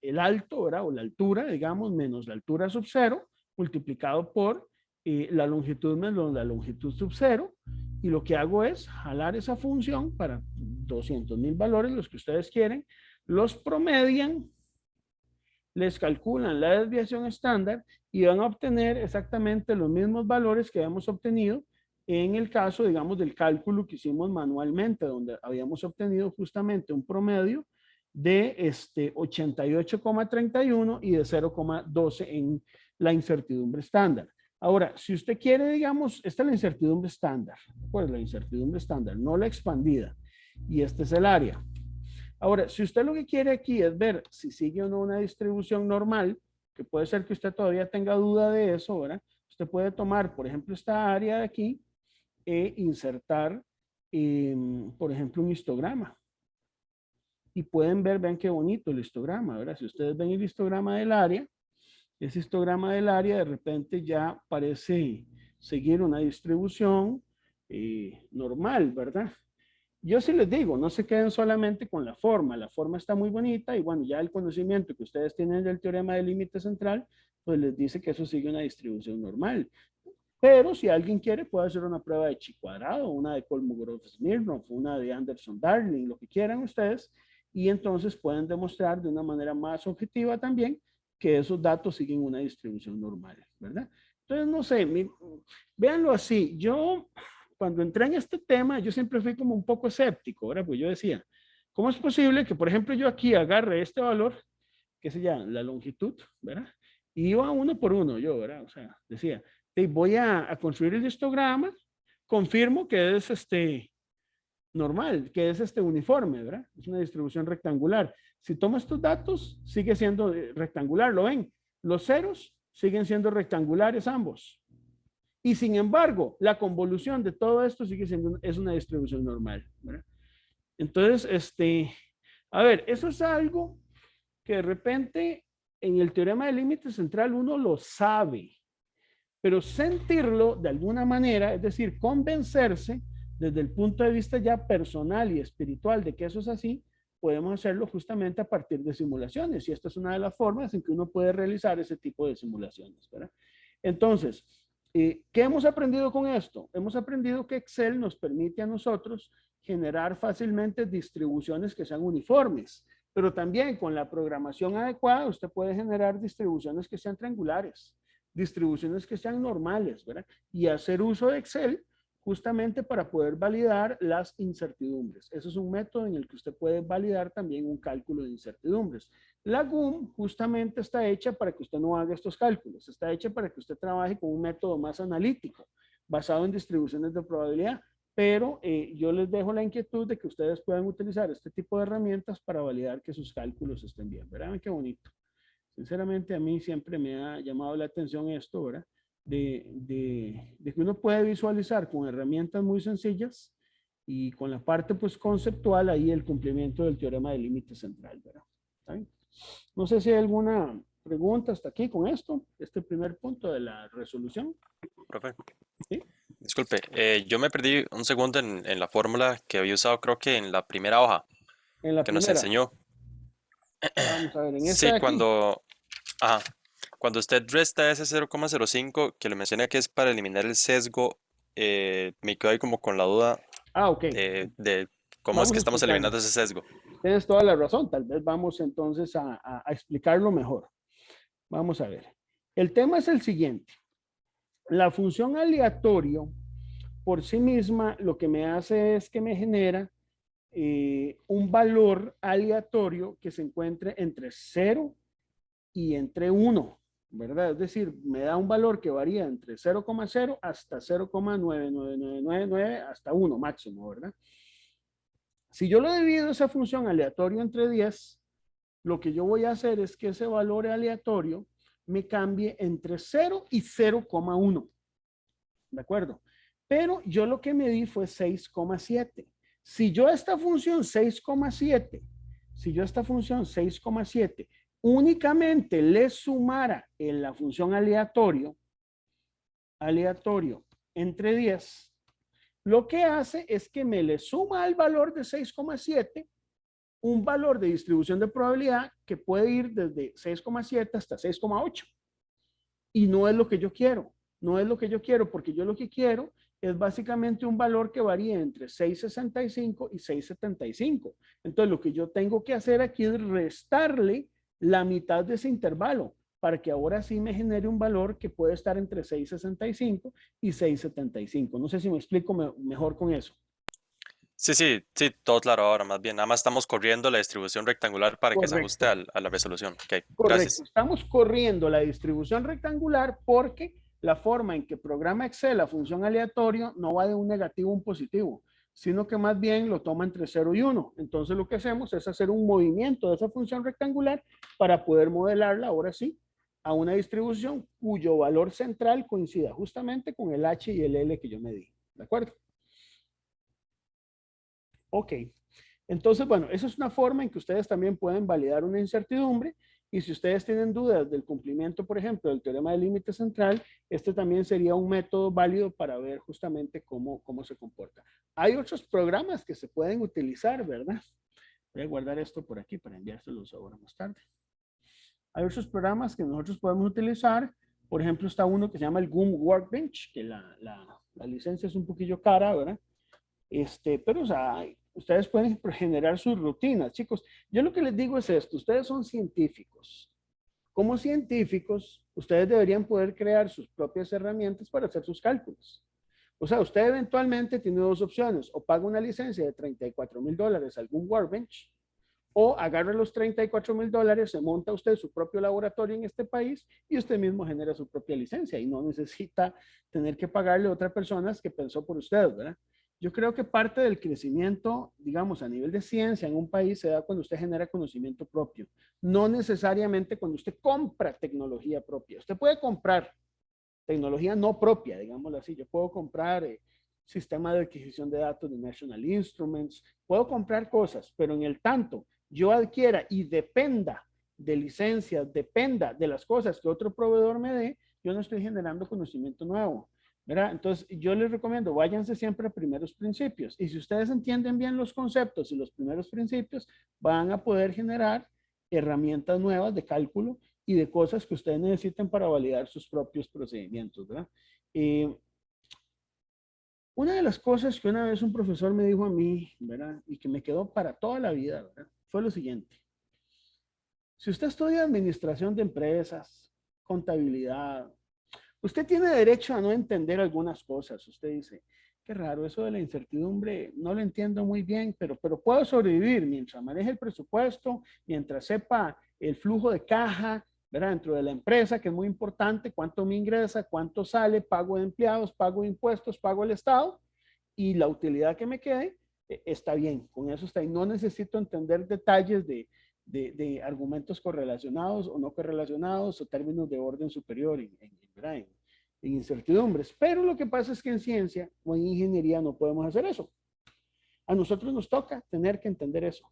el alto, ¿verdad? O la altura, digamos, menos la altura sub cero, multiplicado por la longitud menos la longitud sub cero. Y lo que hago es jalar esa función para 200,000 valores, los que ustedes quieren, los promedian, les calculan la desviación estándar y van a obtener exactamente los mismos valores que habíamos obtenido en el caso, digamos, del cálculo que hicimos manualmente, donde habíamos obtenido justamente un promedio de 88,31 y de 0,12 en la incertidumbre estándar. Ahora, si usted quiere, digamos, esta es la incertidumbre estándar, pues la incertidumbre estándar, no la expandida, y este es el área. Ahora, si usted lo que quiere aquí es ver si sigue o no una distribución normal, que puede ser que usted todavía tenga duda de eso, ¿verdad? Usted puede tomar, por ejemplo, esta área de aquí e insertar, por ejemplo, un histograma. Y pueden ver, vean qué bonito el histograma, ¿verdad? Si ustedes ven el histograma del área, ese histograma del área de repente ya parece seguir una distribución normal, ¿verdad? Yo sí les digo, no se queden solamente con la forma está muy bonita y bueno, ya el conocimiento que ustedes tienen del teorema del límite central, pues les dice que eso sigue una distribución normal. Pero si alguien quiere, puede hacer una prueba de chi cuadrado, una de Kolmogorov-Smirnov, una de Anderson-Darling, lo que quieran ustedes, y entonces pueden demostrar de una manera más objetiva también que esos datos siguen una distribución normal, ¿verdad? Entonces, no sé, véanlo así. Yo, cuando entré en este tema, yo siempre fui como un poco escéptico, ¿verdad? Pues yo decía, ¿cómo es posible que, por ejemplo, yo aquí agarre este valor, que se llama la longitud, ¿verdad? Y iba uno por uno, yo, ¿verdad? O sea, decía, voy a construir el histograma, confirmo que es normal, que es uniforme, ¿verdad? Es una distribución rectangular. Si tomo estos datos, sigue siendo rectangular, ¿lo ven? Los ceros siguen siendo rectangulares ambos. Y sin embargo, la convolución de todo esto sigue siendo, es una distribución normal, ¿verdad? Entonces, a ver, eso es algo que de repente en el teorema del límite central uno lo sabe, pero sentirlo de alguna manera, es decir, convencerse desde el punto de vista ya personal y espiritual de que eso es así, podemos hacerlo justamente a partir de simulaciones. Y esta es una de las formas en que uno puede realizar ese tipo de simulaciones, ¿verdad? Entonces, ¿qué hemos aprendido con esto? Hemos aprendido que Excel nos permite a nosotros generar fácilmente distribuciones que sean uniformes, pero también con la programación adecuada usted puede generar distribuciones que sean triangulares, distribuciones que sean normales, ¿verdad? Y hacer uso de Excel justamente para poder validar las incertidumbres. Eso es un método en el que usted puede validar también un cálculo de incertidumbres. La GUM justamente está hecha para que usted no haga estos cálculos, está hecha para que usted trabaje con un método más analítico, basado en distribuciones de probabilidad, pero yo les dejo la inquietud de que ustedes puedan utilizar este tipo de herramientas para validar que sus cálculos estén bien. ¿Verdad? Qué bonito. Sinceramente a mí siempre me ha llamado la atención esto, ¿verdad? De que uno puede visualizar con herramientas muy sencillas y con la parte pues conceptual ahí el cumplimiento del teorema del límite central, ¿verdad? ¿Está? No sé si hay alguna pregunta hasta aquí con esto, este primer punto de la resolución. Profe, ¿Sí? disculpe, yo me perdí un segundo en la fórmula que había usado, creo que en la primera hoja. En la que nos primera, enseñó. vamos a ver, en esta Sí, de aquí. ajá, cuando usted resta ese 0,05 que le mencioné que es para eliminar el sesgo, me quedo ahí como con la duda Ok, de cómo es vamos que a estamos explicarlo. eliminando ese sesgo. Tienes toda la razón, tal vez vamos entonces a explicarlo mejor. Vamos a ver. El tema es el siguiente. La función aleatorio por sí misma lo que me hace es que me genera un valor aleatorio que se encuentre entre 0 y entre 1, ¿verdad? Es decir, me da un valor que varía entre 0,0 hasta 0,99999 hasta 1 máximo, ¿verdad? Si yo lo divido esa función aleatorio entre 10, lo que yo voy a hacer es que ese valor aleatorio me cambie entre 0 y 0,1. ¿De acuerdo? Pero yo lo que me di fue 6,7. Si yo esta función 6,7, si yo esta función 6,7 únicamente le sumara en la función aleatorio entre 10, lo que hace es que me le suma al valor de 6,7 un valor de distribución de probabilidad que puede ir desde 6,7 hasta 6,8. Y no es lo que yo quiero. No es lo que yo quiero, porque yo lo que quiero es básicamente un valor que varía entre 6,65 y 6,75. Entonces, lo que yo tengo que hacer aquí es restarle la mitad de ese intervalo para que ahora sí me genere un valor que puede estar entre 6,65 y 6,75. No sé si me explico mejor con eso. Sí, sí, sí, todo claro ahora, más bien. Nada más estamos corriendo la distribución rectangular para que se ajuste Correcto. a la resolución. Ok, Correcto. gracias. Estamos corriendo la distribución rectangular porque la forma en que programa Excel la función aleatorio no va de un negativo a un positivo, sino que más bien lo toma entre 0 y 1. Entonces lo que hacemos es hacer un movimiento de esa función rectangular para poder modelarla ahora sí a una distribución cuyo valor central coincida justamente con el H y el L que yo me di. ¿De acuerdo? Ok. Entonces, bueno, esa es una forma en que ustedes también pueden validar una incertidumbre y si ustedes tienen dudas del cumplimiento, por ejemplo, del teorema del límite central, este también sería un método válido para ver justamente cómo se comporta. Hay otros programas que se pueden utilizar, ¿verdad? Voy a guardar esto por aquí para enviárselos ahora más tarde. Hay otros programas que nosotros podemos utilizar. Por ejemplo, está uno que se llama el GUM Workbench, que la licencia es un poquillo cara, ¿verdad? Pero, o sea, ustedes pueden generar sus rutinas, chicos. Yo lo que les digo es esto, ustedes son científicos. Como científicos, ustedes deberían poder crear sus propias herramientas para hacer sus cálculos. O sea, usted eventualmente tiene dos opciones, o paga una licencia de $34,000 a algún Workbench, o agarra los $34,000, se monta usted su propio laboratorio en este país y usted mismo genera su propia licencia y no necesita tener que pagarle a otras personas que pensó por usted, ¿verdad? Yo creo que parte del crecimiento, digamos, a nivel de ciencia en un país se da cuando usted genera conocimiento propio, no necesariamente cuando usted compra tecnología propia. Usted puede comprar tecnología no propia, digámoslo así. Yo puedo comprar sistema de adquisición de datos de National Instruments, puedo comprar cosas, pero en el tanto yo adquiera y dependa de licencias, dependa de las cosas que otro proveedor me dé, yo no estoy generando conocimiento nuevo. ¿Verdad? Entonces, yo les recomiendo, váyanse siempre a primeros principios. Y si ustedes entienden bien los conceptos y los primeros principios, van a poder generar herramientas nuevas de cálculo y de cosas que ustedes necesiten para validar sus propios procedimientos, ¿verdad? Eh, una de las cosas que una vez un profesor me dijo a mí, ¿verdad? Y que me quedó para toda la vida, ¿verdad? Fue lo siguiente. Si usted estudia administración de empresas, contabilidad, usted tiene derecho a no entender algunas cosas. Usted dice, qué raro, eso de la incertidumbre no lo entiendo muy bien, pero puedo sobrevivir mientras maneje el presupuesto, mientras sepa el flujo de caja, ¿verdad? Dentro de la empresa, que es muy importante, cuánto me ingresa, cuánto sale, pago de empleados, pago de impuestos, pago el Estado y la utilidad que me quede, está bien, con eso está bien. No necesito entender detalles de argumentos correlacionados o no correlacionados o términos de orden superior en incertidumbres. Pero lo que pasa es que en ciencia o en ingeniería no podemos hacer eso. A nosotros nos toca tener que entender eso.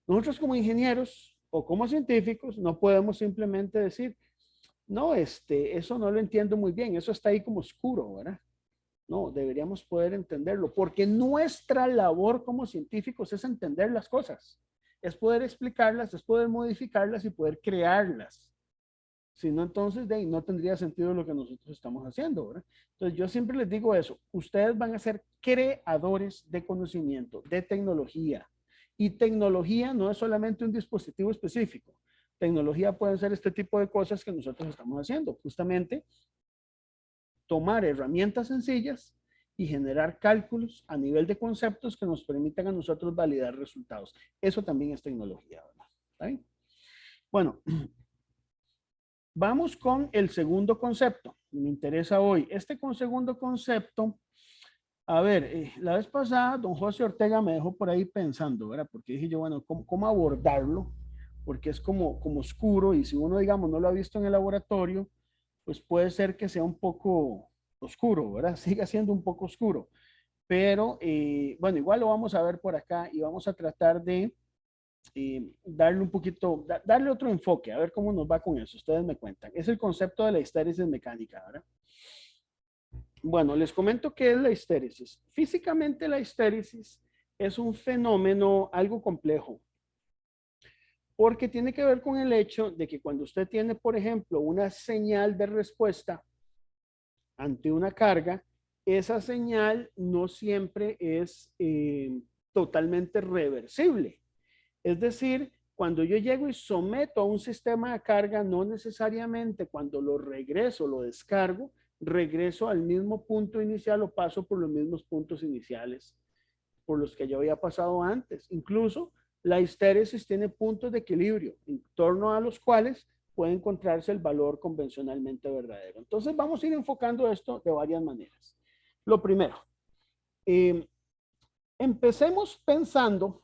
Nosotros como ingenieros o como científicos no podemos simplemente decir, no, eso no lo entiendo muy bien, eso está ahí como oscuro, ¿verdad? No, deberíamos poder entenderlo, porque nuestra labor como científicos es entender las cosas. es poder explicarlas, es poder modificarlas y poder crearlas. Si no, entonces de ahí no tendría sentido lo que nosotros estamos haciendo, ¿verdad? Entonces yo siempre les digo eso, ustedes van a ser creadores de conocimiento, de tecnología. Y tecnología no es solamente un dispositivo específico. Tecnología pueden ser este tipo de cosas que nosotros estamos haciendo, justamente tomar herramientas sencillas y generar cálculos a nivel de conceptos que nos permitan a nosotros validar resultados. Eso también es tecnología, ¿verdad? ¿Está bien? Bueno, vamos con el segundo concepto. Me interesa hoy. Segundo concepto, a ver, la vez pasada don José Ortega me dejó por ahí pensando, ¿verdad? Porque dije yo, bueno, ¿cómo abordarlo? Porque es como oscuro y si uno, digamos, no lo ha visto en el laboratorio, pues puede ser que sea un poco oscuro, ¿verdad? Siga siendo un poco oscuro. Pero, bueno, igual lo vamos a ver por acá y vamos a tratar de darle un poquito, darle otro enfoque, a ver cómo nos va con eso. Ustedes me cuentan. Es el concepto de la histéresis mecánica, ¿verdad? Bueno, les comento qué es la histéresis. Físicamente la histéresis es un fenómeno algo complejo, porque tiene que ver con el hecho de que cuando usted tiene, por ejemplo, una señal de respuesta ante una carga, esa señal no siempre es totalmente reversible. Es decir, cuando yo llego y someto a un sistema de carga, no necesariamente cuando lo regreso, lo descargo, regreso al mismo punto inicial o paso por los mismos puntos iniciales por los que ya había pasado antes. Incluso la histéresis tiene puntos de equilibrio en torno a los cuales puede encontrarse el valor convencionalmente verdadero. Entonces vamos a ir enfocando esto de varias maneras. Lo primero, empecemos pensando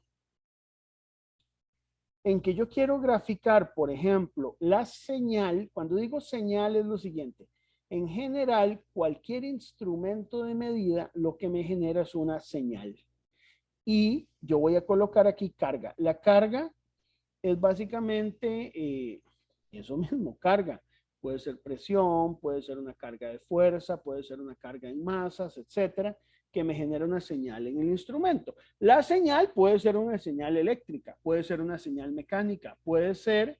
en que yo quiero graficar, por ejemplo, la señal. Cuando digo señal es lo siguiente. En general, cualquier instrumento de medida lo que me genera es una señal. Y yo voy a colocar aquí carga. La carga es básicamente eso mismo, carga. Puede ser presión, puede ser una carga de fuerza, puede ser una carga en masas, etcétera, que me genera una señal en el instrumento. La señal puede ser una señal eléctrica, puede ser una señal mecánica, puede ser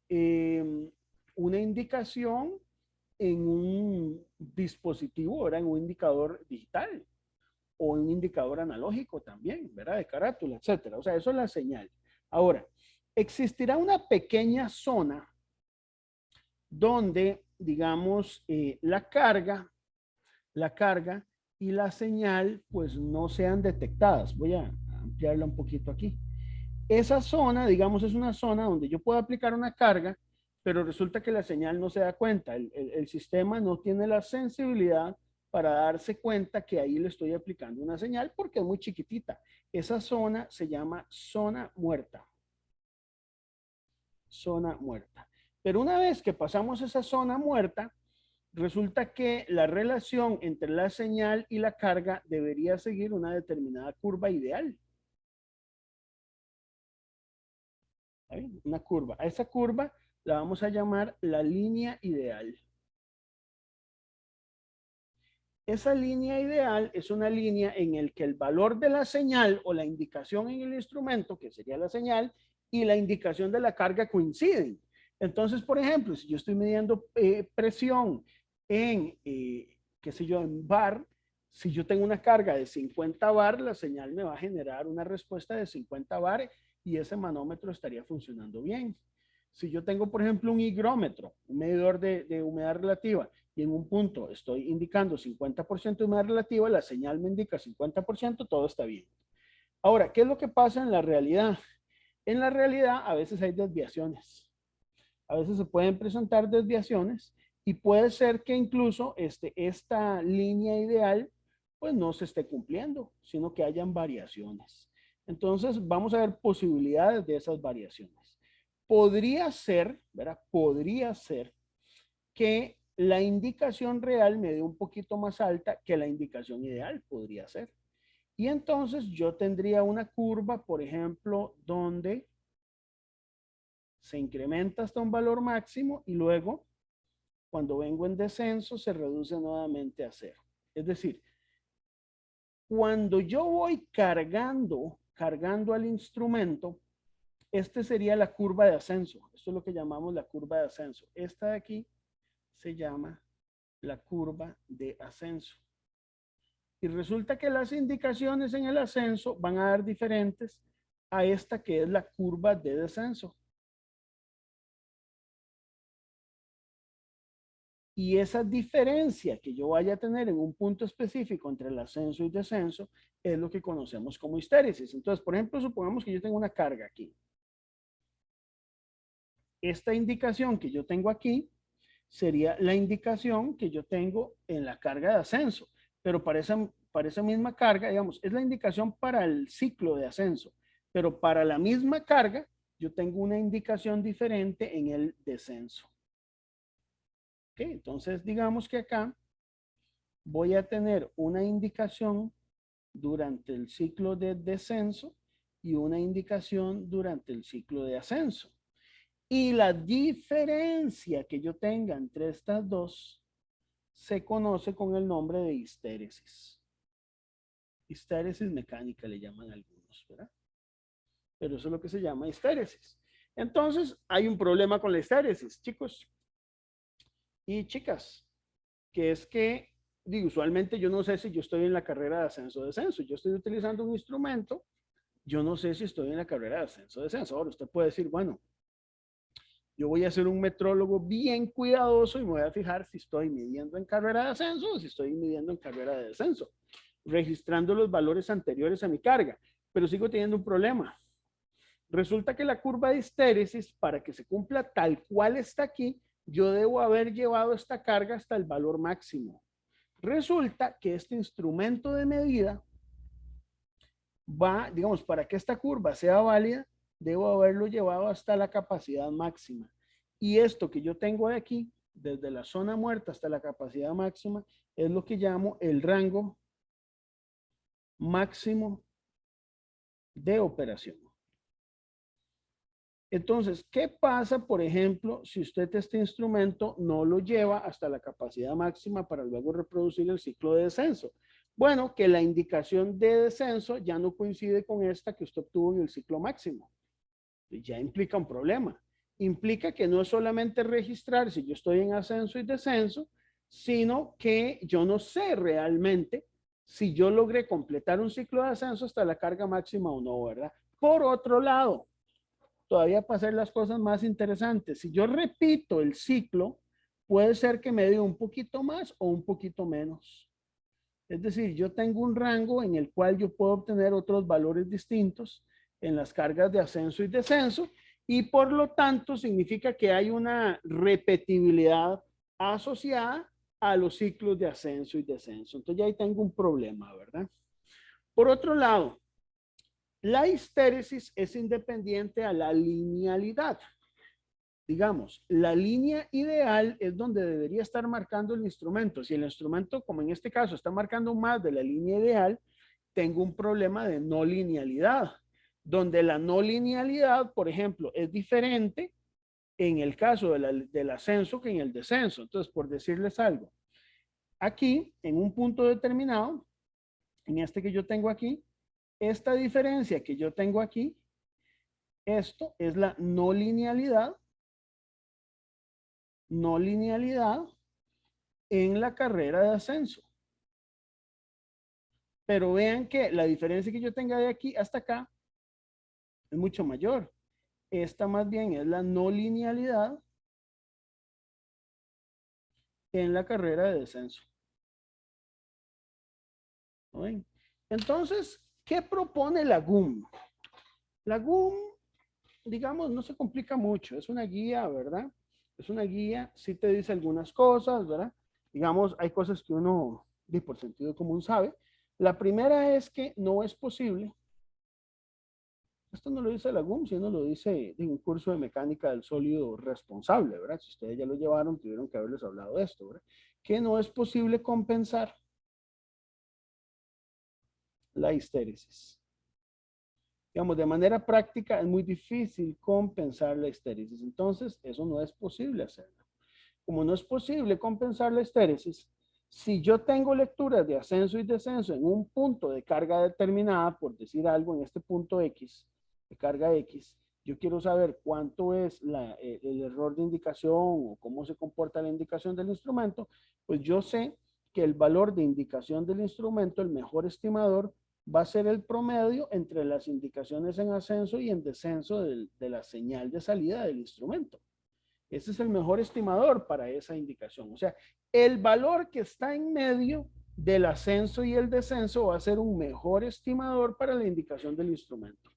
una indicación en un dispositivo, ¿verdad? En un indicador digital o un indicador analógico también, ¿verdad? De carátula, etcétera. O sea, eso es la señal. Ahora, existirá una pequeña zona donde, digamos, la carga y la señal, pues no sean detectadas. Voy a ampliarla un poquito aquí. Esa zona, digamos, es una zona donde yo puedo aplicar una carga, pero resulta que la señal no se da cuenta. El sistema no tiene la sensibilidad para darse cuenta que ahí le estoy aplicando una señal porque es muy chiquitita. Esa zona se llama zona muerta. Zona muerta. Pero una vez que pasamos esa zona muerta, resulta que la relación entre la señal y la carga debería seguir una determinada curva ideal. Una curva. A esa curva la vamos a llamar la línea ideal. Esa línea ideal es una línea en la que el valor de la señal o la indicación en el instrumento, que sería la señal, y la indicación de la carga coinciden. Entonces, por ejemplo, si yo estoy midiendo presión en, qué sé yo, en bar, si yo tengo una carga de 50 bar, la señal me va a generar una respuesta de 50 bar y ese manómetro estaría funcionando bien. Si yo tengo, por ejemplo, un higrómetro, un medidor de humedad relativa, y en un punto estoy indicando 50% de humedad relativa, la señal me indica 50%, todo está bien. Ahora, ¿qué es lo que pasa en la realidad? En la realidad a veces hay desviaciones. A veces se pueden presentar desviaciones y puede ser que incluso esta línea ideal pues no se esté cumpliendo, sino que hayan variaciones. Entonces vamos a ver posibilidades de esas variaciones. Podría ser, ¿verdad? Podría ser que la indicación real me dé un poquito más alta que la indicación ideal, podría ser. Y entonces yo tendría una curva, por ejemplo, donde se incrementa hasta un valor máximo y luego, cuando vengo en descenso, se reduce nuevamente a cero. Es decir, cuando yo voy cargando al instrumento, Este sería la curva de ascenso. Esto es lo que llamamos la curva de ascenso. Esta de aquí se llama la curva de ascenso. Y resulta que las indicaciones en el ascenso van a dar diferentes a esta que es la curva de descenso. Y esa diferencia que yo vaya a tener en un punto específico entre el ascenso y descenso es lo que conocemos como histéresis. Entonces, por ejemplo, supongamos que yo tengo una carga aquí. Esta indicación que yo tengo aquí sería la indicación que yo tengo en la carga de ascenso. Pero para esa misma carga, digamos, es la indicación para el ciclo de ascenso. Pero para la misma carga, yo tengo una indicación diferente en el descenso. ¿Ok? Entonces, digamos que acá voy a tener una indicación durante el ciclo de descenso y una indicación durante el ciclo de ascenso. Y la diferencia que yo tenga entre estas dos se conoce con el nombre de histéresis. Histéresis mecánica le llaman algunos, ¿verdad? Pero eso es lo que se llama histéresis. Entonces, hay un problema con la histéresis, chicos y chicas, que es que usualmente yo no sé si yo estoy en la carrera de ascenso o descenso. Yo estoy utilizando un instrumento, yo no sé si estoy en la carrera de ascenso o descenso. Ahora usted puede decir, bueno, yo voy a ser un metrólogo bien cuidadoso y me voy a fijar si estoy midiendo en carrera de ascenso o si estoy midiendo en carrera de descenso, registrando los valores anteriores a mi carga, pero sigo teniendo un problema. Resulta que la curva de histéresis, para que se cumpla tal cual está aquí, yo debo haber llevado esta carga hasta el valor máximo. Resulta que este instrumento de medida va, digamos, para que esta curva sea válida, debo haberlo llevado hasta la capacidad máxima. Y esto que yo tengo de aquí, desde la zona muerta hasta la capacidad máxima, es lo que llamo el rango máximo de operación. Entonces, ¿qué pasa, por ejemplo, si usted este instrumento no lo lleva hasta la capacidad máxima para luego reproducir el ciclo de descenso? Bueno, que la indicación de descenso ya no coincide con esta que usted obtuvo en el ciclo máximo. Ya implica un problema. Implica que no es solamente registrar si yo estoy en ascenso y descenso, sino que yo no sé realmente si yo logré completar un ciclo de ascenso hasta la carga máxima o no, ¿verdad? Por otro lado, todavía para hacer las cosas más interesantes, si yo repito el ciclo, puede ser que me dé un poquito más o un poquito menos. Es decir, yo tengo un rango en el cual yo puedo obtener otros valores distintos en las cargas de ascenso y descenso, y por lo tanto significa que hay una repetibilidad asociada a los ciclos de ascenso y descenso. Entonces ya ahí tengo un problema, ¿verdad? Por otro lado, la histéresis es independiente a la linealidad. Digamos, la línea ideal es donde debería estar marcando el instrumento. Si el instrumento, como en este caso, está marcando más de la línea ideal, tengo un problema de no linealidad, donde la no linealidad, por ejemplo, es diferente en el caso del ascenso que en el descenso. Entonces, por decirles algo, aquí, en un punto determinado, en este que yo tengo aquí, esta diferencia que yo tengo aquí, esto es la no linealidad en la carrera de ascenso. Pero vean que la diferencia que yo tenga de aquí hasta acá es mucho mayor. Esta más bien es la no linealidad en la carrera de descenso. ¿Ven? Entonces, ¿qué propone la GUM? La GUM, digamos, no se complica mucho. Es una guía, ¿verdad? Es una guía, sí te dice algunas cosas, ¿verdad? Digamos, hay cosas que uno, por sentido común, sabe. La primera es que no es posible. Esto no lo dice la GUM, sino lo dice en un curso de mecánica del sólido responsable, ¿verdad? Si ustedes ya lo llevaron, tuvieron que haberles hablado de esto, ¿verdad? Que no es posible compensar la histéresis. Digamos, de manera práctica es muy difícil compensar la histéresis. Entonces, eso no es posible hacerlo. Como no es posible compensar la histéresis, si yo tengo lecturas de ascenso y descenso en un punto de carga determinada, por decir algo, en este punto X, de carga X, yo quiero saber cuánto es el error de indicación o cómo se comporta la indicación del instrumento, pues yo sé que el valor de indicación del instrumento, el mejor estimador, va a ser el promedio entre las indicaciones en ascenso y en descenso de la señal de salida del instrumento. Ese es el mejor estimador para esa indicación. O sea, el valor que está en medio del ascenso y el descenso va a ser un mejor estimador para la indicación del instrumento.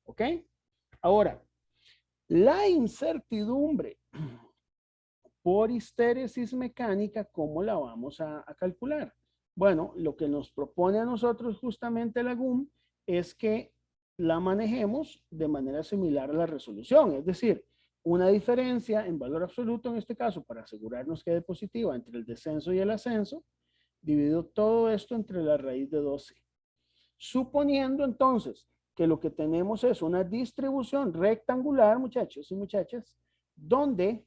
¿Ok? Ahora, la incertidumbre por histéresis mecánica, ¿cómo la vamos a calcular? Bueno, lo que nos propone a nosotros justamente la GUM es que la manejemos de manera similar a la resolución, es decir, una diferencia en valor absoluto, en este caso, para asegurarnos que es positiva entre el descenso y el ascenso, dividido todo esto entre la raíz de 12. Suponiendo entonces que lo que tenemos es una distribución rectangular, muchachos y muchachas, donde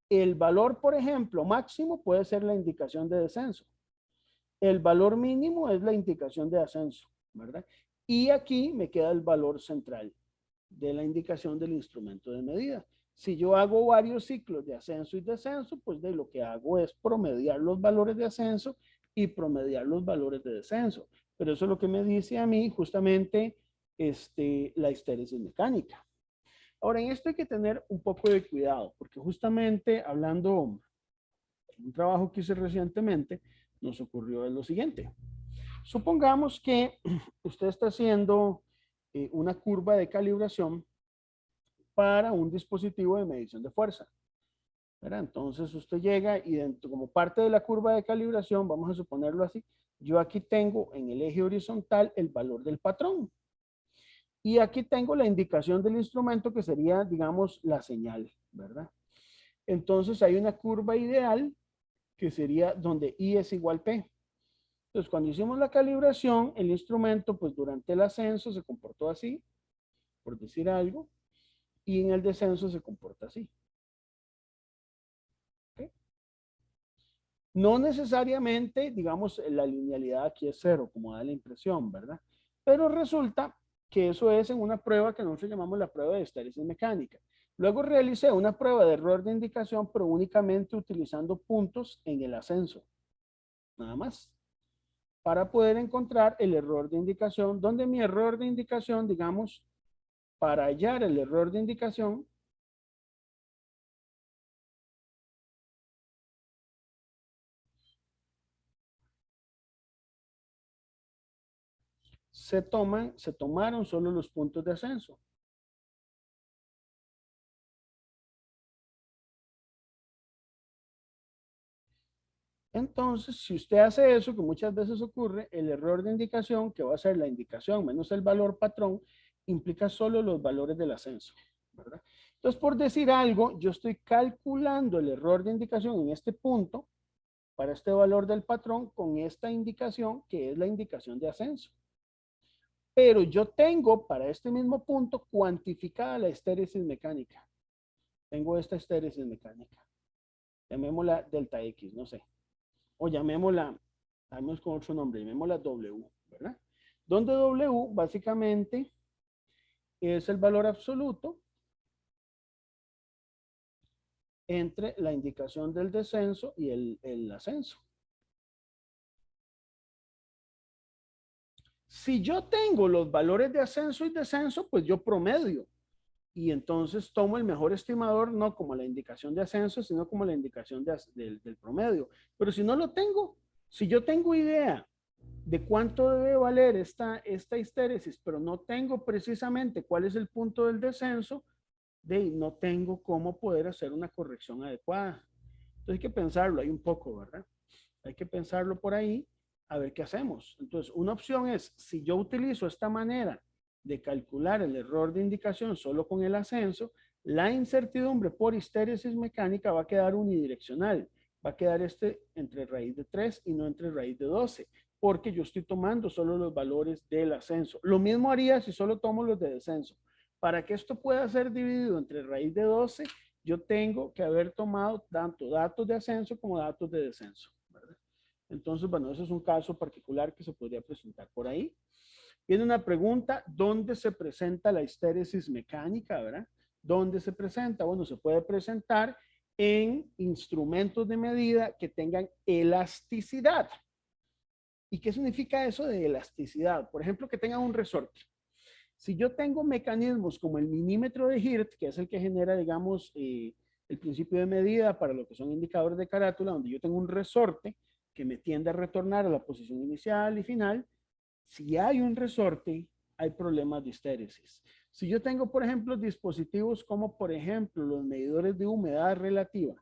el valor, por ejemplo, máximo puede ser la indicación de descenso. El valor mínimo es la indicación de ascenso, ¿verdad? Y aquí me queda el valor central de la indicación del instrumento de medida. Si yo hago varios ciclos de ascenso y descenso, pues de lo que hago es promediar los valores de ascenso y promediar los valores de descenso. Pero eso es lo que me dice a mí justamente la histéresis mecánica. Ahora, en esto hay que tener un poco de cuidado, porque justamente hablando de un trabajo que hice recientemente, nos ocurrió lo siguiente. Supongamos que usted está haciendo una curva de calibración para un dispositivo de medición de fuerza, ¿verdad? Entonces usted llega y dentro, como parte de la curva de calibración, vamos a suponerlo así, yo aquí tengo en el eje horizontal el valor del patrón. Y aquí tengo la indicación del instrumento que sería, digamos, la señal, ¿verdad? Entonces hay una curva ideal que sería donde I es igual P. Entonces cuando hicimos la calibración, el instrumento pues durante el ascenso se comportó así, por decir algo, y en el descenso se comporta así. ¿Okay? No necesariamente, digamos, la linealidad aquí es cero, como da la impresión, ¿verdad? Pero resulta que eso es en una prueba que nosotros llamamos la prueba de histéresis mecánica. Luego realicé una prueba de error de indicación, pero únicamente utilizando puntos en el ascenso. Nada más. Para poder encontrar el error de indicación, donde mi error de indicación, digamos, para hallar el error de indicación, se tomaron solo los puntos de ascenso. Entonces, si usted hace eso, que muchas veces ocurre, el error de indicación, que va a ser la indicación menos el valor patrón, implica solo los valores del ascenso, ¿verdad? Entonces, por decir algo, yo estoy calculando el error de indicación en este punto para este valor del patrón con esta indicación, que es la indicación de ascenso. Pero yo tengo para este mismo punto cuantificada la histéresis mecánica. Tengo esta histéresis mecánica. Llamémosla delta X, no sé. O llamémosla con otro nombre, llamémosla W, ¿verdad? Donde W básicamente es el valor absoluto entre la indicación del descenso y el ascenso. Si yo tengo los valores de ascenso y descenso, pues yo promedio. Y entonces tomo el mejor estimador, no como la indicación de ascenso, sino como la indicación del promedio. Pero si no lo tengo, si yo tengo idea de cuánto debe valer esta histéresis, pero no tengo precisamente cuál es el punto del descenso, no tengo cómo poder hacer una corrección adecuada. Entonces hay que pensarlo ahí un poco, ¿verdad? Hay que pensarlo por ahí, a ver qué hacemos. Entonces, una opción es, si yo utilizo esta manera de calcular el error de indicación solo con el ascenso, la incertidumbre por histéresis mecánica va a quedar unidireccional. Va a quedar entre raíz de 3 y no entre raíz de 12, porque yo estoy tomando solo los valores del ascenso. Lo mismo haría si solo tomo los de descenso. Para que esto pueda ser dividido entre raíz de 12, yo tengo que haber tomado tanto datos de ascenso como datos de descenso, ¿verdad? Entonces, bueno, ese es un caso particular que se podría presentar por ahí. Viene una pregunta, ¿dónde se presenta la histéresis mecánica, verdad? ¿Dónde se presenta? Bueno, se puede presentar en instrumentos de medida que tengan elasticidad. ¿Y qué significa eso de elasticidad? Por ejemplo, que tengan un resorte. Si yo tengo mecanismos como el milímetro de Hirt, que es el que genera, digamos, el principio de medida para lo que son indicadores de carátula, donde yo tengo un resorte que me tiende a retornar a la posición inicial y final, si hay un resorte, hay problemas de histéresis. Si yo tengo, por ejemplo, dispositivos como, por ejemplo, los medidores de humedad relativa,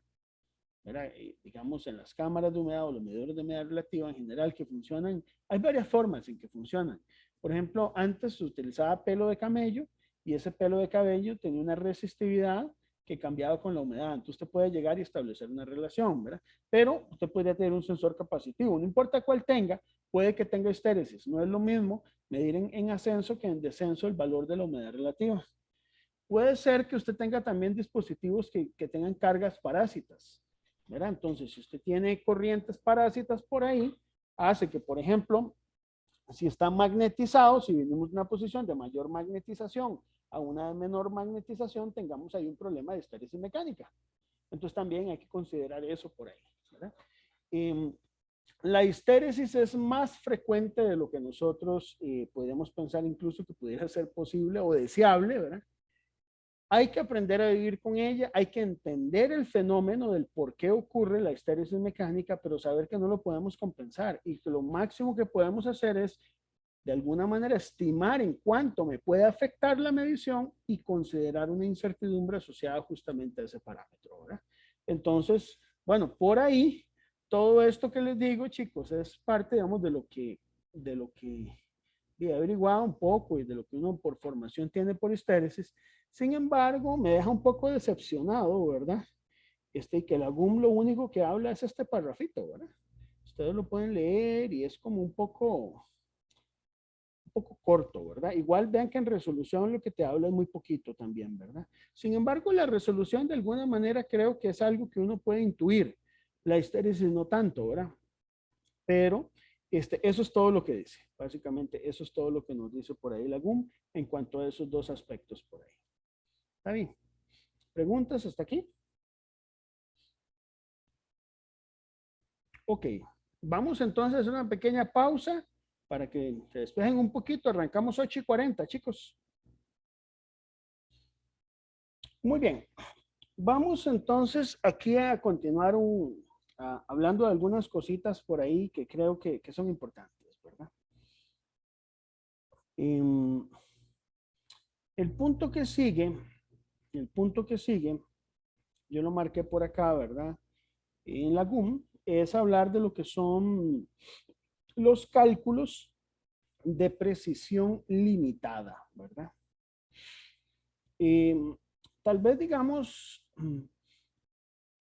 digamos en las cámaras de humedad o los medidores de humedad relativa en general que funcionan, hay varias formas en que funcionan. Por ejemplo, antes se utilizaba pelo de camello y ese pelo de cabello tenía una resistividad que cambiaba con la humedad. Entonces usted puede llegar y establecer una relación, ¿verdad? Pero usted podría tener un sensor capacitivo, no importa cuál tenga, puede que tenga histéresis. No es lo mismo medir en ascenso que en descenso el valor de la humedad relativa. Puede ser que usted tenga también dispositivos que tengan cargas parásitas, ¿verdad? Entonces, si usted tiene corrientes parásitas por ahí, hace que, por ejemplo, si está magnetizado, si venimos de una posición de mayor magnetización a una de menor magnetización, tengamos ahí un problema de histéresis mecánica. Entonces, también hay que considerar eso por ahí, ¿verdad? La histéresis es más frecuente de lo que nosotros podemos pensar incluso que pudiera ser posible o deseable, ¿verdad? Hay que aprender a vivir con ella, hay que entender el fenómeno del por qué ocurre la histéresis mecánica, pero saber que no lo podemos compensar y que lo máximo que podemos hacer es, de alguna manera, estimar en cuánto me puede afectar la medición y considerar una incertidumbre asociada justamente a ese parámetro, ¿verdad? Entonces, bueno, por ahí, todo esto que les digo, chicos, es parte, digamos, de lo que he averiguado un poco y de lo que uno por formación tiene por histéresis. Sin embargo, me deja un poco decepcionado, ¿verdad? Que la GUM lo único que habla es este parrafito, ¿verdad? Ustedes lo pueden leer y es como un poco corto, ¿verdad? Igual vean que en resolución lo que te habla es muy poquito también, ¿verdad? Sin embargo, la resolución de alguna manera creo que es algo que uno puede intuir. La histéresis no tanto, ¿verdad? Pero eso es todo lo que dice. Básicamente, eso es todo lo que nos dice por ahí la GUM en cuanto a esos dos aspectos por ahí. ¿Está bien? ¿Preguntas hasta aquí? Ok. Vamos entonces a hacer una pequeña pausa para que se despejen un poquito. Arrancamos 8:40, chicos. Muy bien. Vamos entonces aquí a continuar hablando de algunas cositas por ahí que creo que son importantes, ¿verdad? Em, el punto que sigue, el punto que sigue, yo lo marqué por acá, ¿verdad? En la GUM, es hablar de lo que son los cálculos de precisión limitada, ¿verdad? Tal vez, digamos,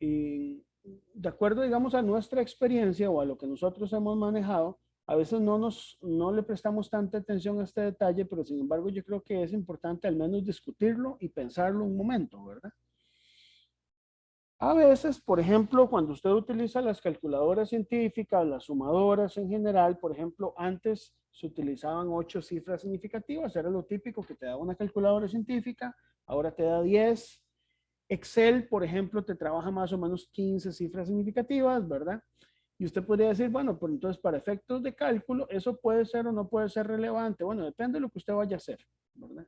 de acuerdo, digamos, a nuestra experiencia o a lo que nosotros hemos manejado, a veces no le prestamos tanta atención a este detalle, pero sin embargo yo creo que es importante al menos discutirlo y pensarlo un momento, ¿verdad? A veces, por ejemplo, cuando usted utiliza las calculadoras científicas, las sumadoras en general, por ejemplo, antes se utilizaban 8 cifras significativas, era lo típico que te da una calculadora científica, ahora te da 10. Excel, por ejemplo, te trabaja más o menos 15 cifras significativas, ¿verdad? Y usted podría decir, bueno, pues entonces para efectos de cálculo, eso puede ser o no puede ser relevante. Bueno, depende de lo que usted vaya a hacer, ¿verdad?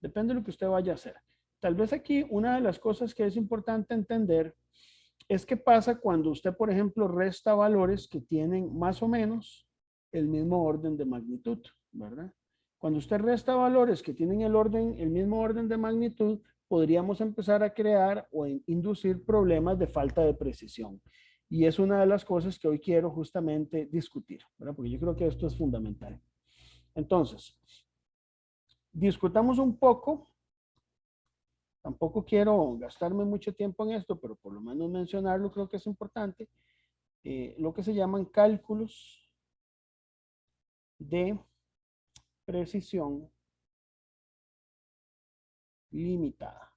Depende de lo que usted vaya a hacer. Tal vez aquí una de las cosas que es importante entender es qué pasa cuando usted, por ejemplo, resta valores que tienen más o menos el mismo orden de magnitud, ¿verdad? Cuando usted resta valores que tienen el mismo orden de magnitud, podríamos empezar a crear o inducir problemas de falta de precisión. Y es una de las cosas que hoy quiero justamente discutir, ¿verdad? Porque yo creo que esto es fundamental. Entonces, discutamos un poco. Tampoco quiero gastarme mucho tiempo en esto, pero por lo menos mencionarlo creo que es importante. Lo que se llaman cálculos de precisión limitada.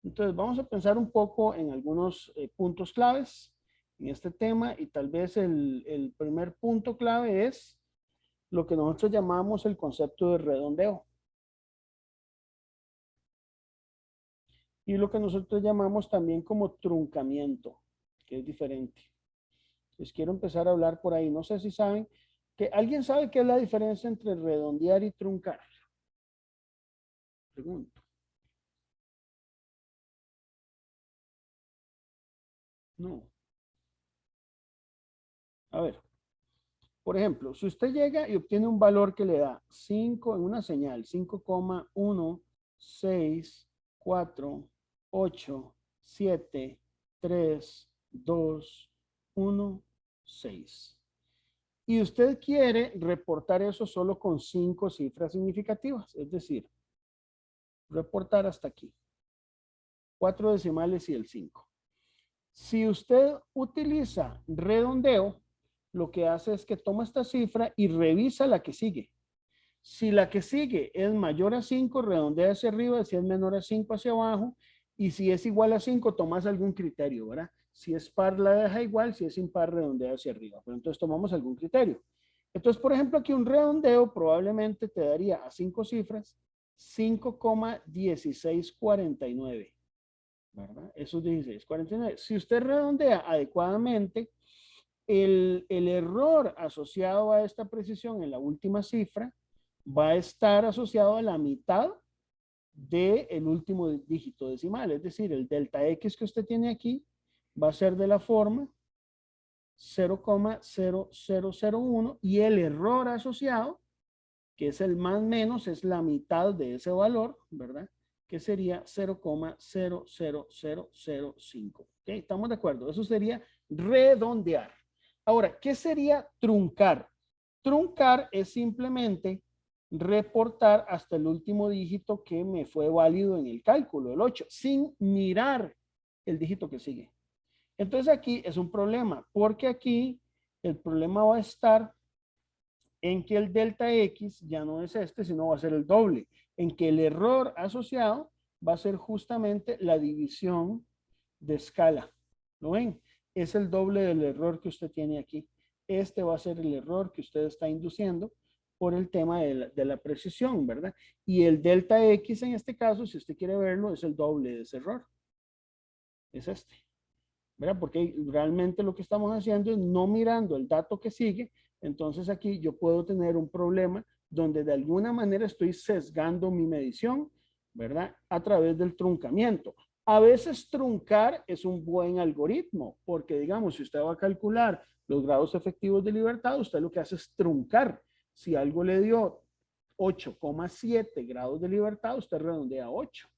Entonces vamos a pensar un poco en algunos puntos claves en este tema y tal vez el primer punto clave es lo que nosotros llamamos el concepto de redondeo. Y lo que nosotros llamamos también como truncamiento, que es diferente. Les quiero empezar a hablar por ahí. No sé si saben, que ¿alguien sabe qué es la diferencia entre redondear y truncar? Pregunto. No. A ver. Por ejemplo, si usted llega y obtiene un valor que le da 5 en una señal, 5,1, 6, 4, 8, 7, 3, 2, 1, 6. Y usted quiere reportar eso solo con 5 cifras significativas, es decir, reportar hasta aquí. 4 decimales y el 5. Si usted utiliza redondeo, lo que hace es que toma esta cifra y revisa la que sigue. Si la que sigue es mayor a 5, redondea hacia arriba; si es menor a 5, hacia abajo; y si es igual a 5, tomas algún criterio, ¿verdad? Si es par, la deja igual; si es impar, redondea hacia arriba. Pero entonces tomamos algún criterio. Entonces, por ejemplo, aquí un redondeo probablemente te daría a 5 cifras 5,1649, ¿verdad? Eso es 1649. Si usted redondea adecuadamente, el error asociado a esta precisión en la última cifra va a estar asociado a la mitad del último dígito decimal. Es decir, el delta X que usted tiene aquí va a ser de la forma 0,0001 y el error asociado, que es el más menos, es la mitad de ese valor, ¿verdad? Que sería 0,00005. ¿Ok? ¿Estamos de acuerdo? Eso sería redondear. Ahora, ¿qué sería truncar? Truncar es simplemente reportar hasta el último dígito que me fue válido en el cálculo, el 8, sin mirar el dígito que sigue. Entonces aquí es un problema, porque aquí el problema va a estar en que el delta X ya no es este, sino va a ser el doble, en que el error asociado va a ser justamente la división de escala. ¿Lo ven? Es el doble del error que usted tiene aquí. Este va a ser el error que usted está induciendo por el tema de la precisión, ¿verdad? Y el delta X en este caso, si usted quiere verlo, es el doble de ese error. Es este. ¿Verdad? Porque realmente lo que estamos haciendo es no mirando el dato que sigue. Entonces aquí yo puedo tener un problema donde de alguna manera estoy sesgando mi medición, ¿verdad? A través del truncamiento. A veces truncar es un buen algoritmo, porque digamos, si usted va a calcular los grados efectivos de libertad, usted lo que hace es truncar. Si algo le dio 8,7 grados de libertad, usted redondea a 8.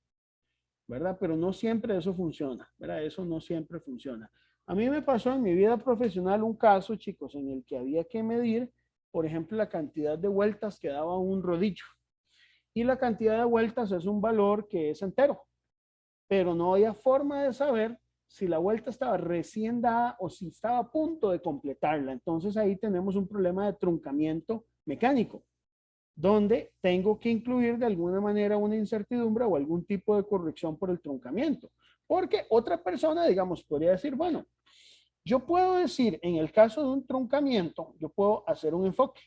¿Verdad? Pero no siempre eso funciona, ¿verdad? Eso no siempre funciona. A mí me pasó en mi vida profesional un caso, chicos, en el que había que medir, por ejemplo, la cantidad de vueltas que daba un rodillo. Y la cantidad de vueltas es un valor que es entero, pero no había forma de saber si la vuelta estaba recién dada o si estaba a punto de completarla. Entonces ahí tenemos un problema de truncamiento mecánico, donde tengo que incluir de alguna manera una incertidumbre o algún tipo de corrección por el truncamiento. Porque otra persona, digamos, podría decir, bueno, yo puedo decir, en el caso de un truncamiento, yo puedo hacer un enfoque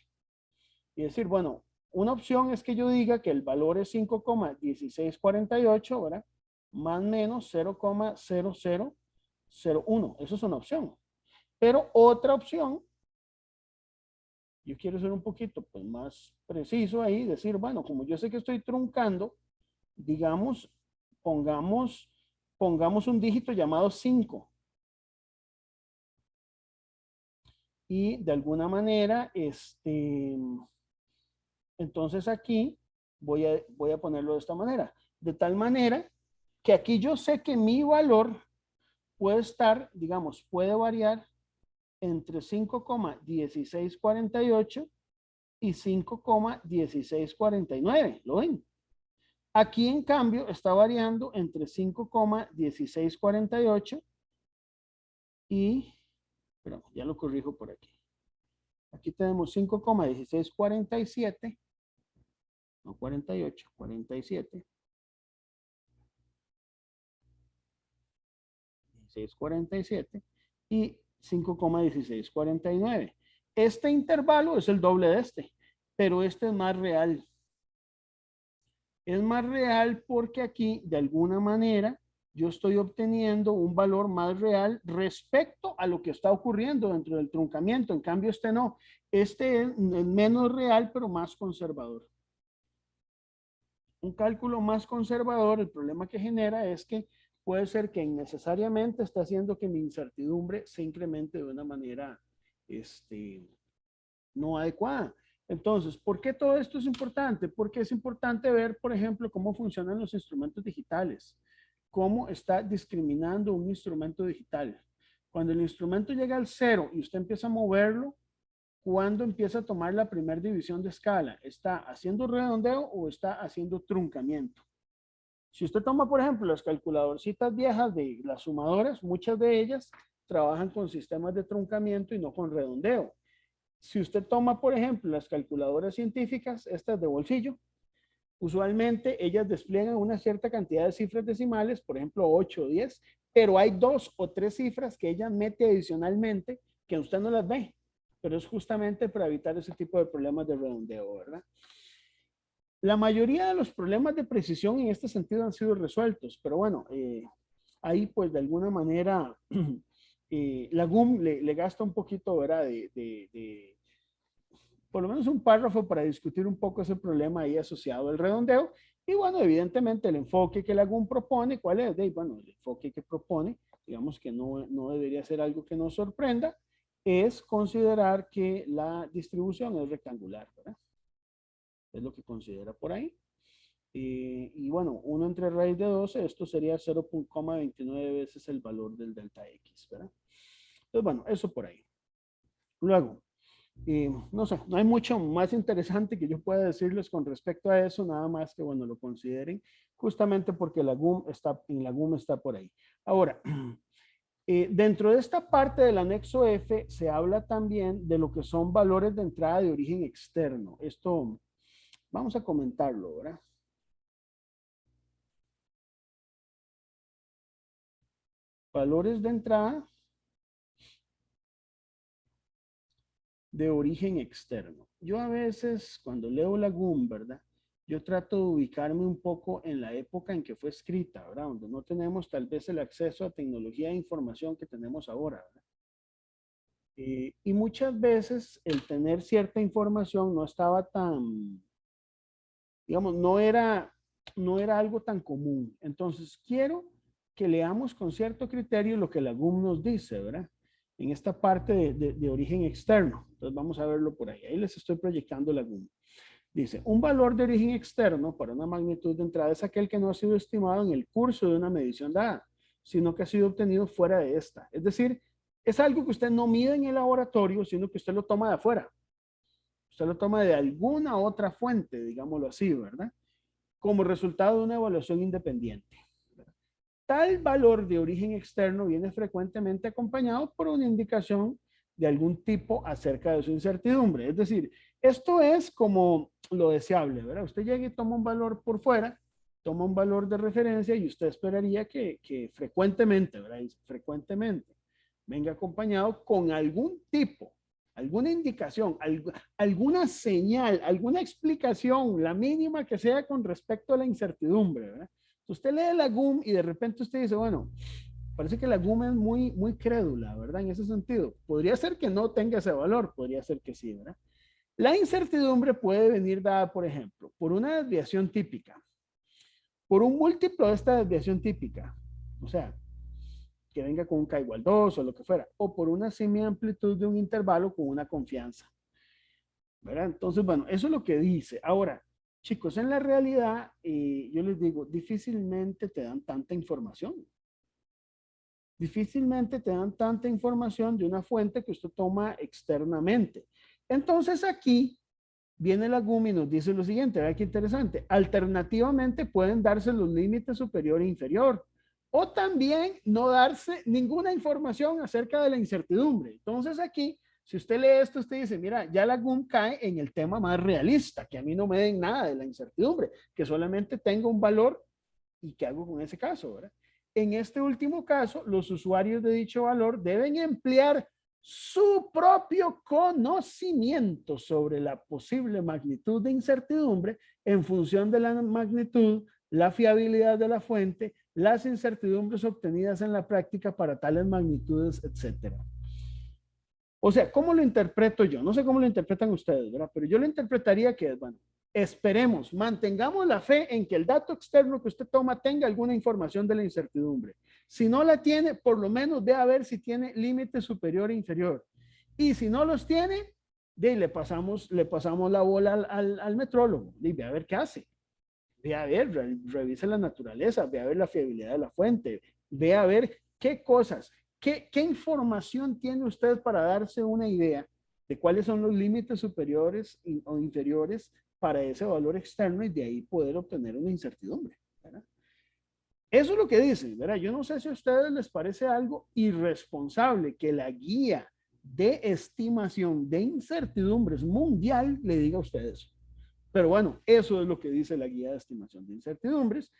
y decir, bueno, una opción es que yo diga que el valor es 5,1648, ¿verdad? Más menos 0,0001. Eso es una opción. Pero otra opción, yo quiero ser un poquito pues, más preciso ahí, decir, bueno, como yo sé que estoy truncando, digamos, pongamos un dígito llamado 5. Y de alguna manera, entonces aquí voy a ponerlo de esta manera. De tal manera que aquí yo sé que mi valor puede estar, digamos, puede variar entre 5,1648 y 5,1649. ¿Lo ven? Aquí, en cambio, está variando entre 5,1648 y, pero ya lo corrijo por aquí. Aquí tenemos 5,1647, no 48, 47, 1647 y 5,1649. Este intervalo es el doble de este. pero este es más real. Es más real porque aquí, de alguna manera, yo estoy obteniendo un valor más real respecto a lo que está ocurriendo dentro del truncamiento. En cambio, este no. Este es menos real, pero más conservador. Un cálculo más conservador, el problema que genera es que puede ser que innecesariamente está haciendo que mi incertidumbre se incremente de una manera no adecuada. Entonces, ¿por qué todo esto es importante? Porque es importante ver, por ejemplo, cómo funcionan los instrumentos digitales, cómo está discriminando un instrumento digital. Cuando el instrumento llega al cero y usted empieza a moverlo, ¿cuándo empieza a tomar la primera división de escala? ¿Está haciendo redondeo o está haciendo truncamiento? Si usted toma, por ejemplo, las calculadorcitas viejas de las sumadoras, muchas de ellas trabajan con sistemas de truncamiento y no con redondeo. Si usted toma, por ejemplo, las calculadoras científicas, estas de bolsillo, usualmente ellas despliegan una cierta cantidad de cifras decimales, por ejemplo 8 o 10, pero hay 2 o 3 cifras que ella mete adicionalmente que usted no las ve, pero es justamente para evitar ese tipo de problemas de redondeo, ¿verdad? La mayoría de los problemas de precisión en este sentido han sido resueltos, pero bueno, ahí pues de alguna manera la GUM le gasta un poquito, ¿verdad? Por lo menos un párrafo para discutir un poco ese problema ahí asociado al redondeo. Y bueno, evidentemente el enfoque que la GUM propone, ¿cuál es? Bueno, el enfoque que propone, digamos que no debería ser algo que nos sorprenda, es considerar que la distribución es rectangular, ¿verdad? Es lo que considera por ahí. Y bueno, 1 entre raíz de 12, esto sería 0,29 veces el valor del delta X, ¿verdad? Entonces, bueno, eso por ahí. Luego, no sé, no hay mucho más interesante que yo pueda decirles con respecto a eso, nada más que, bueno, lo consideren, justamente porque la GUM está por ahí. Ahora, dentro de esta parte del anexo F se habla también de lo que son valores de entrada de origen externo. Esto, vamos a comentarlo, ¿verdad? Valores de entrada de origen externo. Yo a veces, cuando leo la GUM, ¿verdad? Yo trato de ubicarme un poco en la época en que fue escrita, ¿verdad? Donde no tenemos tal vez el acceso a tecnología e información que tenemos ahora, ¿verdad? Y muchas veces el tener cierta información no estaba tan, digamos, no era algo tan común. Entonces, quiero que leamos con cierto criterio lo que la GUM nos dice, ¿verdad? En esta parte de origen externo. Entonces, vamos a verlo por ahí. Ahí les estoy proyectando la GUM. Dice, un valor de origen externo para una magnitud de entrada es aquel que no ha sido estimado en el curso de una medición dada, sino que ha sido obtenido fuera de esta. Es decir, es algo que usted no mide en el laboratorio, sino que usted lo toma de afuera. Usted lo toma de alguna otra fuente, digámoslo así, ¿verdad? Como resultado de una evaluación independiente. Tal valor de origen externo viene frecuentemente acompañado por una indicación de algún tipo acerca de su incertidumbre. Es decir, esto es como lo deseable, ¿verdad? Usted llega y toma un valor por fuera, toma un valor de referencia y usted esperaría que frecuentemente, ¿verdad? Frecuentemente venga acompañado con algún tipo, alguna indicación, alguna señal, alguna explicación, la mínima que sea con respecto a la incertidumbre, ¿verdad? Usted lee la GUM y de repente usted dice, bueno, parece que la GUM es muy crédula, ¿verdad? En ese sentido. Podría ser que no tenga ese valor, podría ser que sí, ¿verdad? La incertidumbre puede venir dada, por ejemplo, por una desviación típica, por un múltiplo de esta desviación típica, o sea, que venga con un K igual 2 o lo que fuera, o por una semiamplitud de un intervalo con una confianza, ¿verdad? Entonces, bueno, eso es lo que dice. Ahora, chicos, en la realidad, yo les digo, difícilmente te dan tanta información. Difícilmente te dan tanta información de una fuente que usted toma externamente. Entonces aquí viene la GUM y nos dice lo siguiente, vea qué interesante. Alternativamente pueden darse los límites superior e inferior. O también no darse ninguna información acerca de la incertidumbre. Entonces aquí, si usted lee esto, usted dice, mira, ya la GUM cae en el tema más realista, que a mí no me den nada de la incertidumbre, que solamente tenga un valor y qué hago con ese caso, ¿verdad? En este último caso, los usuarios de dicho valor deben emplear su propio conocimiento sobre la posible magnitud de incertidumbre en función de la magnitud, la fiabilidad de la fuente, las incertidumbres obtenidas en la práctica para tales magnitudes, etcétera. O sea, ¿cómo lo interpreto yo? No sé cómo lo interpretan ustedes, ¿verdad? Pero yo lo interpretaría que es, bueno, esperemos, mantengamos la fe en que el dato externo que usted toma tenga alguna información de la incertidumbre. Si no la tiene, por lo menos ve a ver si tiene límite superior e inferior. Y si no los tiene, le pasamos la bola al metrólogo y ve a ver qué hace. Ve a ver, revise la naturaleza, ve a ver la fiabilidad de la fuente, ve a ver qué cosas, qué información tiene usted para darse una idea de cuáles son los límites superiores o inferiores para ese valor externo y de ahí poder obtener una incertidumbre, ¿verdad? Eso es lo que dicen, ¿verdad? Yo no sé si a ustedes les parece algo irresponsable que la guía de estimación de incertidumbres mundial le diga a ustedes. Pero bueno, eso es lo que dice la guía de estimación de incertidumbres.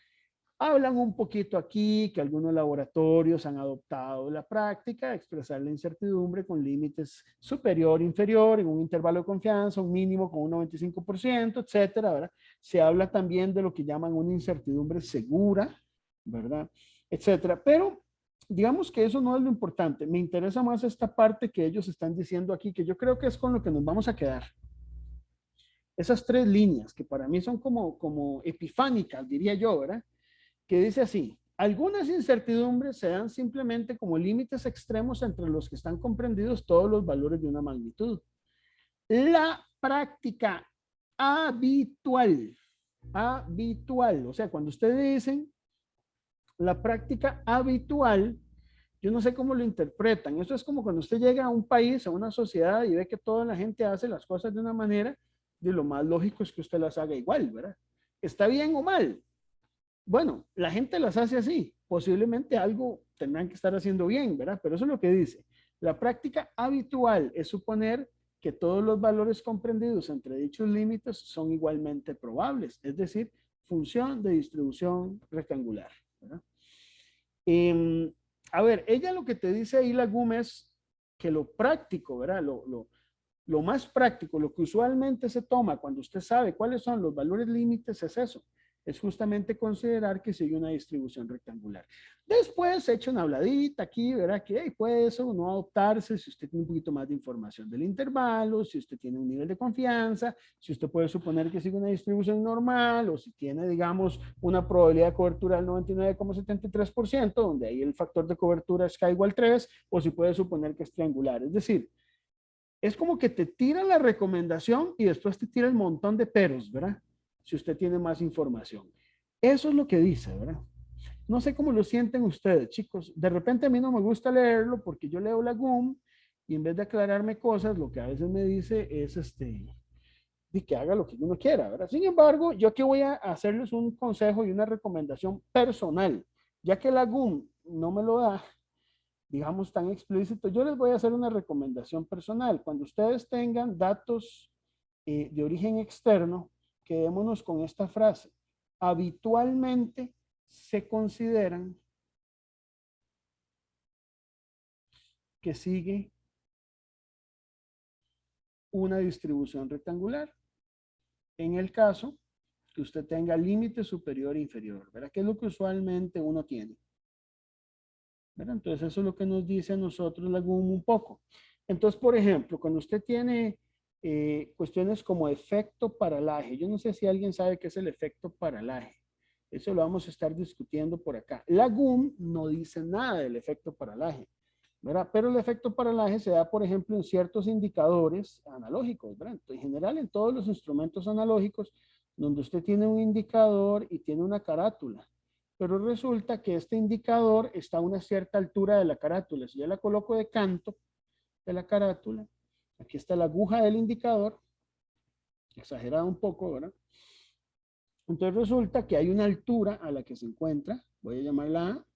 Hablan un poquito aquí que algunos laboratorios han adoptado la práctica de expresar la incertidumbre con límites superior, inferior, en un intervalo de confianza, un mínimo con un 95%, etcétera, ¿verdad? Se habla también de lo que llaman una incertidumbre segura, ¿verdad? Etcétera. Pero digamos que eso no es lo importante. Me interesa más esta parte que ellos están diciendo aquí, que yo creo que es con lo que nos vamos a quedar. Esas tres líneas que para mí son como epifánicas, diría yo, ¿verdad? Que dice así: algunas incertidumbres se dan simplemente como límites extremos entre los que están comprendidos todos los valores de una magnitud. La práctica habitual, o sea, cuando ustedes dicen la práctica habitual, yo no sé cómo lo interpretan. Eso es como cuando usted llega a un país, a una sociedad y ve que toda la gente hace las cosas de una manera, de lo más lógico es que usted las haga igual, ¿verdad? ¿Está bien o mal? Bueno, la gente las hace así. Posiblemente algo tendrán que estar haciendo bien, ¿verdad? Pero eso es lo que dice. La práctica habitual es suponer que todos los valores comprendidos entre dichos límites son igualmente probables, es decir, función de distribución rectangular, ¿verdad? A ver, ella lo que te dice ahí, la GUM, es que lo práctico, ¿verdad? Lo más práctico, lo que usualmente se toma cuando usted sabe cuáles son los valores límites es eso. Es justamente considerar que sigue una distribución rectangular. Después echa una habladita aquí, ¿verdad? Que hey, puede eso no adoptarse si usted tiene un poquito más de información del intervalo, si usted tiene un nivel de confianza, si usted puede suponer que sigue una distribución normal o si tiene, digamos, una probabilidad de cobertura del 99,73%, donde ahí el factor de cobertura es K igual 3, o si puede suponer que es triangular. Es decir, es como que te tira la recomendación y después te tira el montón de peros, ¿verdad? Si usted tiene más información. Eso es lo que dice, ¿verdad? No sé cómo lo sienten ustedes, chicos. De repente a mí no me gusta leerlo porque yo leo la GUM y en vez de aclararme cosas, lo que a veces me dice es de que haga lo que uno quiera, ¿verdad? Sin embargo, yo aquí voy a hacerles un consejo y una recomendación personal, ya que la GUM no me lo da, digamos, tan explícito. Yo les voy a hacer una recomendación personal. Cuando ustedes tengan datos de origen externo, quedémonos con esta frase. Habitualmente se consideran que sigue una distribución rectangular. En el caso que usted tenga límite superior e inferior, ¿verdad? ¿Qué es lo que usualmente uno tiene? ¿Verdad? Entonces eso es lo que nos dice a nosotros la GUM un poco. Entonces, por ejemplo, cuando usted tiene cuestiones como efecto paralaje, yo no sé si alguien sabe qué es el efecto paralaje. Eso lo vamos a estar discutiendo por acá. La GUM no dice nada del efecto paralaje, ¿verdad? Pero el efecto paralaje se da, por ejemplo, en ciertos indicadores analógicos, ¿verdad? En general, en todos los instrumentos analógicos, donde usted tiene un indicador y tiene una carátula. Pero resulta que este indicador está a una cierta altura de la carátula. Si yo la coloco de canto de la carátula, aquí está la aguja del indicador, exagerada un poco, ¿verdad? Entonces resulta que hay una altura a la que se encuentra, voy a llamarla A,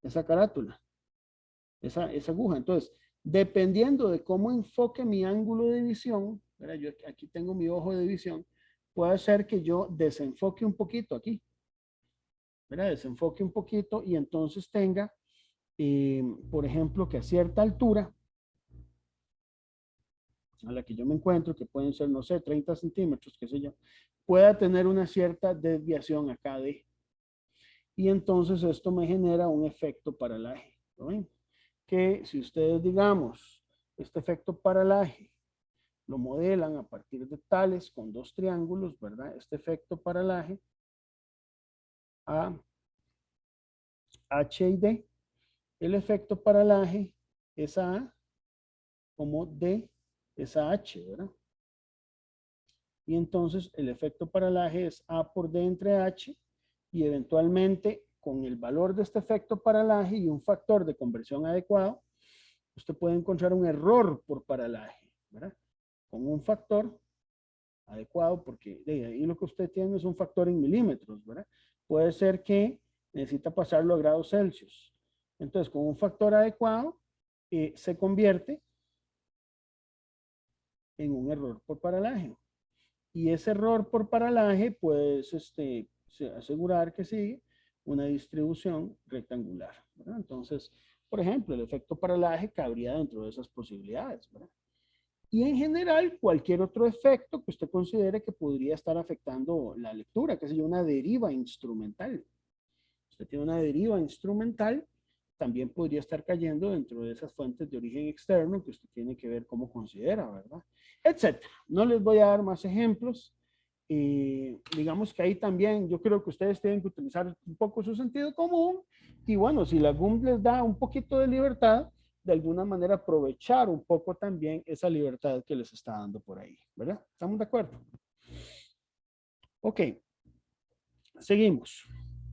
esa carátula, esa aguja. Entonces, dependiendo de cómo enfoque mi ángulo de visión, ¿verdad? Yo aquí tengo mi ojo de visión, puede ser que yo desenfoque un poquito aquí, ¿verdad? Desenfoque un poquito y entonces tenga, por ejemplo, que a cierta altura a la que yo me encuentro, que pueden ser, no sé, 30 centímetros, qué sé yo, pueda tener una cierta desviación acá de. Y entonces esto me genera un efecto paralaje. ¿No ven? Que si ustedes, digamos, este efecto paralaje lo modelan a partir de tales con dos triángulos, ¿verdad? Este efecto paralaje A, H y D. El efecto paralaje es A como D es a H, ¿verdad? Y entonces el efecto paralaje es A por D entre H y eventualmente con el valor de este efecto paralaje y un factor de conversión adecuado, usted puede encontrar un error por paralaje, ¿verdad? Con un factor adecuado, porque de ahí lo que usted tiene es un factor en milímetros, ¿verdad? Puede ser que necesita pasarlo a grados Celsius. Entonces, con un factor adecuado, se convierte en un error por paralaje. Y ese error por paralaje, pues, asegurar que sigue una distribución rectangular, ¿verdad? Entonces, por ejemplo, el efecto paralaje cabría dentro de esas posibilidades, ¿verdad? Y en general, cualquier otro efecto que usted considere que podría estar afectando la lectura, que es una deriva instrumental. Usted tiene una deriva instrumental, también podría estar cayendo dentro de esas fuentes de origen externo que usted tiene que ver cómo considera, ¿verdad? Etcétera. No les voy a dar más ejemplos. Digamos que ahí también yo creo que ustedes tienen que utilizar un poco su sentido común y bueno, si la GUM les da un poquito de libertad, de alguna manera aprovechar un poco también esa libertad que les está dando por ahí, ¿verdad? ¿Estamos de acuerdo? Ok, seguimos.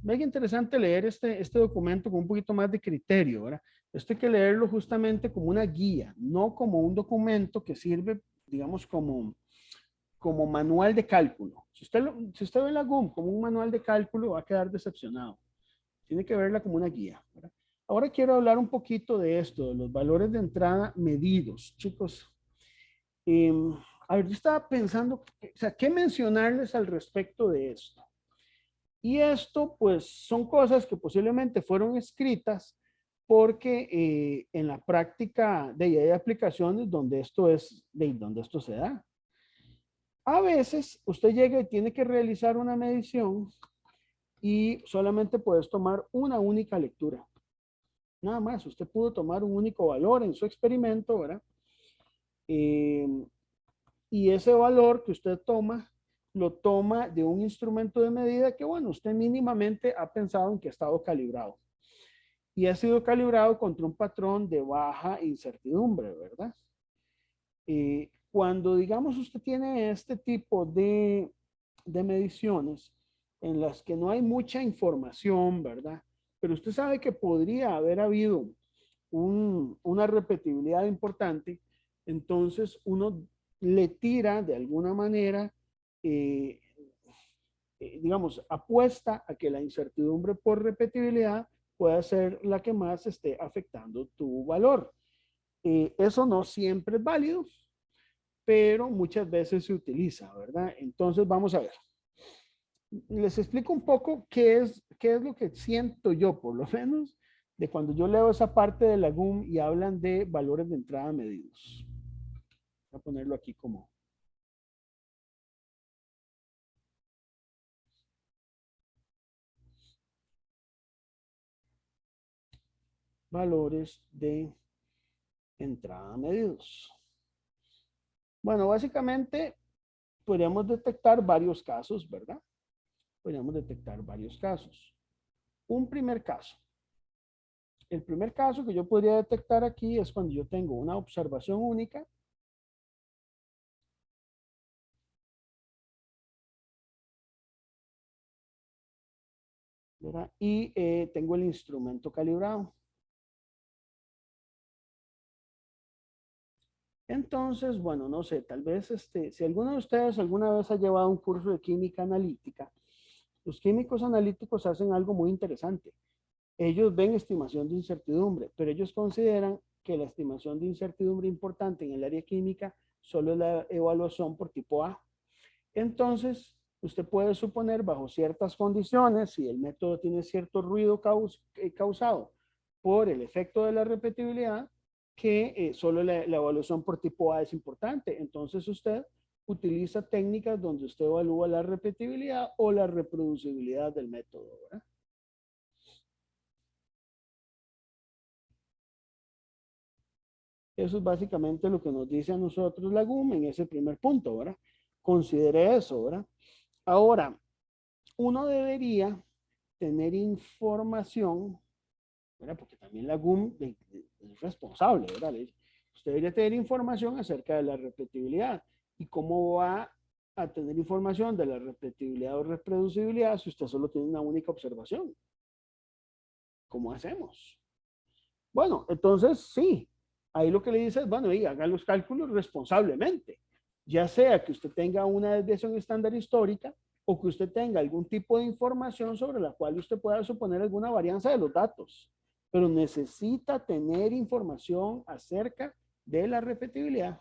Es interesante leer este documento con un poquito más de criterio, ¿verdad? Esto hay que leerlo justamente como una guía, no como un documento que sirve, digamos, como manual de cálculo. Si usted ve la GUM como un manual de cálculo, va a quedar decepcionado. Tiene que verla como una guía, ¿verdad? Ahora quiero hablar un poquito de esto, de los valores de entrada medidos. Chicos, eh, a ver, yo estaba pensando, o sea, ¿qué mencionarles al respecto de esto? Y esto, pues, son cosas que posiblemente fueron escritas porque en la práctica hay aplicaciones donde donde esto se da. A veces usted llega y tiene que realizar una medición y solamente puedes tomar una única lectura. Nada más, usted pudo tomar un único valor en su experimento, ¿verdad? Eh, y ese valor que usted toma, lo toma de un instrumento de medida que, bueno, usted mínimamente ha pensado en que ha estado calibrado. Y ha sido calibrado contra un patrón de baja incertidumbre, ¿verdad? Cuando, digamos, usted tiene este tipo de mediciones en las que no hay mucha información, ¿verdad? Pero usted sabe que podría haber habido una repetibilidad importante, entonces uno le tira de alguna manera, eh, digamos, apuesta a que la incertidumbre por repetibilidad pueda ser la que más esté afectando tu valor. Eso no siempre es válido, pero muchas veces se utiliza, ¿verdad? Entonces vamos a ver. Les explico un poco qué es lo que siento yo, por lo menos, de cuando yo leo esa parte de la GUM y hablan de valores de entrada medidos. Voy a ponerlo aquí como valores de entrada medidos. Bueno, básicamente podríamos detectar varios casos, ¿verdad? Podríamos detectar varios casos. Un primer caso. El primer caso que yo podría detectar aquí es cuando yo tengo una observación única ¿verdad? Y tengo el instrumento calibrado. Entonces, bueno, no sé, tal vez si alguno de ustedes alguna vez ha llevado un curso de química analítica, los químicos analíticos hacen algo muy interesante. Ellos ven estimación de incertidumbre, pero ellos consideran que la estimación de incertidumbre importante en el área química solo es la evaluación por tipo A. Entonces, usted puede suponer bajo ciertas condiciones, si el método tiene cierto ruido causado por el efecto de la repetibilidad, que solo la evaluación por tipo A es importante. Entonces usted utiliza técnicas donde usted evalúa la repetibilidad o la reproducibilidad del método, ¿verdad? Eso es básicamente lo que nos dice a nosotros la GUM en ese primer punto, ¿verdad? Considere eso, ¿verdad? Ahora, uno debería tener información, ¿verdad? Porque también la GUM es responsable, ¿verdad? Usted debería tener información acerca de la repetibilidad y cómo va a tener información de la repetibilidad o reproducibilidad si usted solo tiene una única observación. ¿Cómo hacemos? Bueno, entonces sí, ahí lo que le dice es, bueno, y haga los cálculos responsablemente, ya sea que usted tenga una desviación estándar histórica o que usted tenga algún tipo de información sobre la cual usted pueda suponer alguna varianza de los datos, pero necesita tener información acerca de la repetibilidad.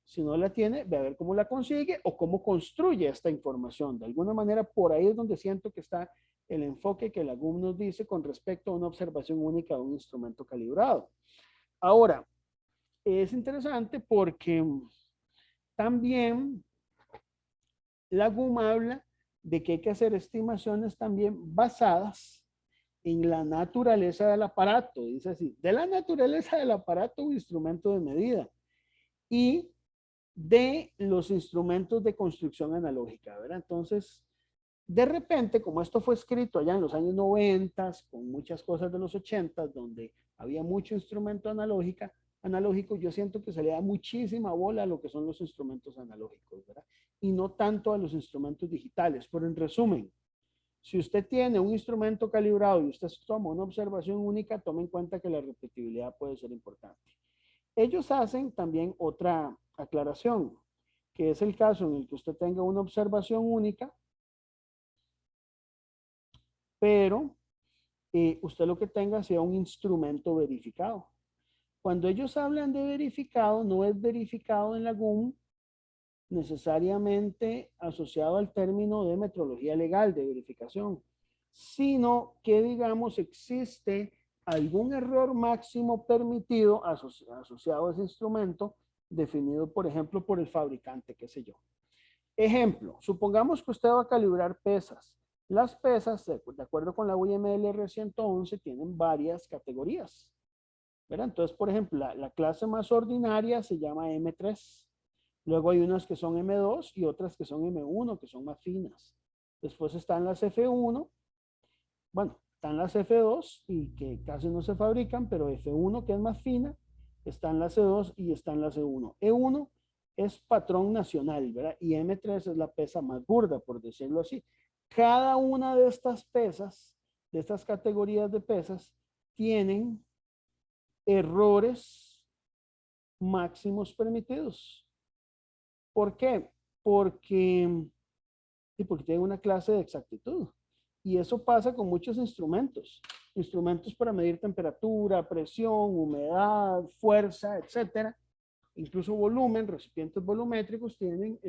Si no la tiene, ve a ver cómo la consigue o cómo construye esta información. De alguna manera, por ahí es donde siento que está el enfoque que la GUM nos dice con respecto a una observación única de un instrumento calibrado. Ahora, es interesante porque también la GUM habla de que hay que hacer estimaciones también basadas en la naturaleza del aparato, dice así, de la naturaleza del aparato o instrumento de medida y de los instrumentos de construcción analógica, ¿verdad? Entonces, de repente, como esto fue escrito allá en los años 90, con muchas cosas de los 80, donde había mucho instrumento analógico, yo siento que se le da muchísima bola a lo que son los instrumentos analógicos, ¿verdad? Y no tanto a los instrumentos digitales. Pero en resumen, si usted tiene un instrumento calibrado y usted toma una observación única, tome en cuenta que la repetibilidad puede ser importante. Ellos hacen también otra aclaración, que es el caso en el que usted tenga una observación única, pero usted lo que tenga sea un instrumento verificado. Cuando ellos hablan de verificado, no es verificado en la GUM necesariamente asociado al término de metrología legal de verificación, sino que, digamos, existe algún error máximo permitido asociado a ese instrumento, definido, por ejemplo, por el fabricante, qué sé yo. Ejemplo, supongamos que usted va a calibrar pesas. Las pesas, de acuerdo con la UMLR 111, tienen varias categorías, ¿verdad? Entonces, por ejemplo, la clase más ordinaria se llama M3. Luego hay unas que son M2 y otras que son M1, que son más finas. Después están las F1. Bueno, están las F2 y que casi no se fabrican, pero F1 que es más fina, están las E2 y están las E1. E1 es patrón nacional, ¿verdad? Y M3 es la pesa más burda, por decirlo así. Cada una de estas pesas, de estas categorías de pesas, tienen errores máximos permitidos. ¿Por qué? Porque, porque tienen una clase de exactitud. Y eso pasa con muchos instrumentos. Instrumentos para medir temperatura, presión, humedad, fuerza, etcétera. Incluso volumen, recipientes volumétricos tienen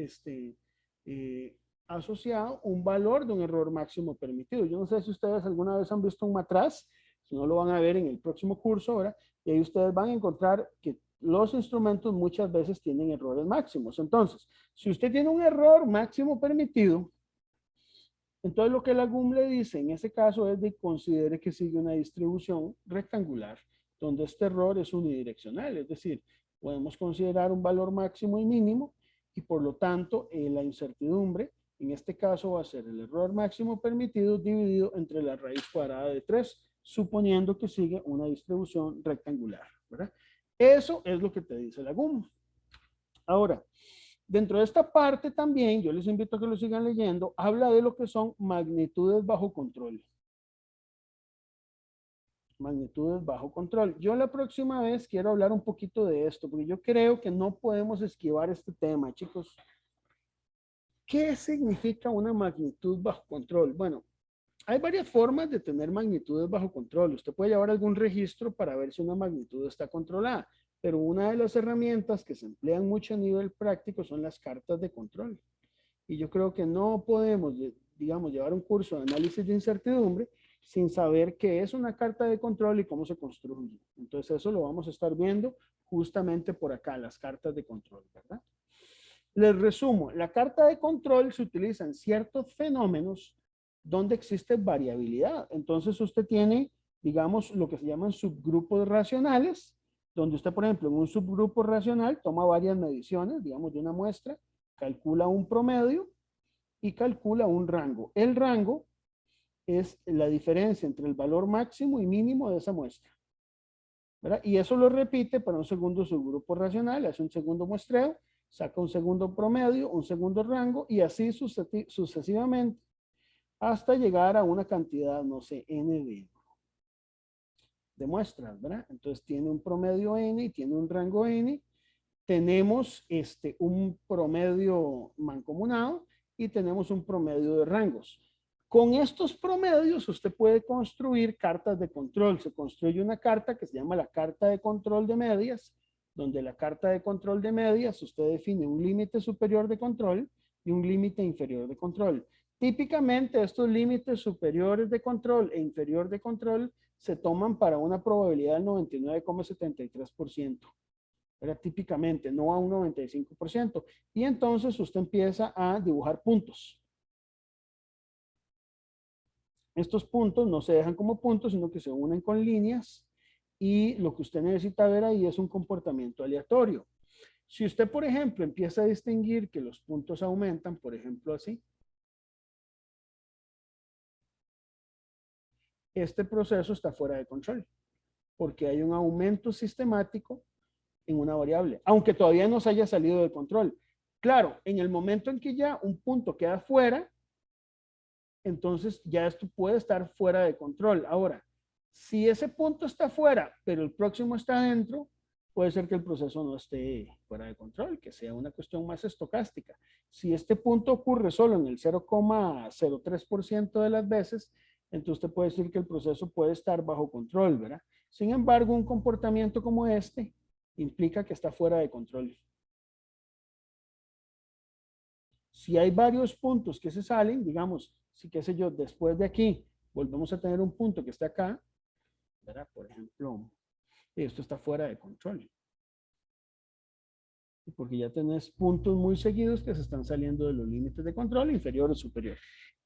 asociado un valor de un error máximo permitido. Yo no sé si ustedes alguna vez han visto un matraz, si no lo van a ver en el próximo curso, ahora, y ahí ustedes van a encontrar que los instrumentos muchas veces tienen errores máximos. Entonces, si usted tiene un error máximo permitido, entonces lo que la GUM le dice en ese caso es de considere que sigue una distribución rectangular, donde este error es unidireccional, es decir, podemos considerar un valor máximo y mínimo y por lo tanto la incertidumbre en este caso va a ser el error máximo permitido dividido entre la raíz cuadrada de 3, suponiendo que sigue una distribución rectangular, ¿verdad? Eso es lo que te dice la GUM. Ahora, dentro de esta parte también, yo les invito a que lo sigan leyendo, habla de lo que son magnitudes bajo control. Magnitudes bajo control. Yo la próxima vez quiero hablar un poquito de esto, porque yo creo que no podemos esquivar este tema, chicos. ¿Qué significa una magnitud bajo control? Bueno, hay varias formas de tener magnitudes bajo control. Usted puede llevar algún registro para ver si una magnitud está controlada, pero una de las herramientas que se emplean mucho a nivel práctico son las cartas de control. Y yo creo que no podemos, digamos, llevar un curso de análisis de incertidumbre sin saber qué es una carta de control y cómo se construye. Entonces eso lo vamos a estar viendo justamente por acá, las cartas de control, ¿verdad? Les resumo, la carta de control se utiliza en ciertos fenómenos donde existe variabilidad. Entonces usted tiene, digamos, lo que se llaman subgrupos racionales, donde usted, por ejemplo, en un subgrupo racional toma varias mediciones, digamos, de una muestra, calcula un promedio y calcula un rango. El rango es la diferencia entre el valor máximo y mínimo de esa muestra, ¿verdad? Y eso lo repite para un segundo subgrupo racional, hace un segundo muestreo, saca un segundo promedio, un segundo rango y así sucesivamente hasta llegar a una cantidad, no sé, n de muestras, ¿verdad? Entonces tiene un promedio n y tiene un rango n. Tenemos un promedio mancomunado y tenemos un promedio de rangos. Con estos promedios usted puede construir cartas de control. Se construye una carta que se llama la carta de control de medias, donde la carta de control de medias usted define un límite superior de control y un límite inferior de control. Típicamente estos límites superiores de control e inferior de control se toman para una probabilidad del 99,73%. Era típicamente, no a un 95%. Y entonces usted empieza a dibujar puntos. Estos puntos no se dejan como puntos, sino que se unen con líneas y lo que usted necesita ver ahí es un comportamiento aleatorio. Si usted, por ejemplo, empieza a distinguir que los puntos aumentan, por ejemplo así, este proceso está fuera de control, porque hay un aumento sistemático en una variable, aunque todavía no se haya salido de control. Claro, en el momento en que ya un punto queda fuera, entonces ya esto puede estar fuera de control. Ahora, si ese punto está fuera, pero el próximo está dentro, puede ser que el proceso no esté fuera de control, que sea una cuestión más estocástica. Si este punto ocurre solo en el 0,03% de las veces, entonces usted puede decir que el proceso puede estar bajo control, ¿verdad? Sin embargo, un comportamiento como este implica que está fuera de control. Si hay varios puntos que se salen, digamos, si qué sé yo, después de aquí volvemos a tener un punto que está acá, ¿verdad? Por ejemplo, esto está fuera de control. Porque ya tenés puntos muy seguidos que se están saliendo de los límites de control inferior o superior.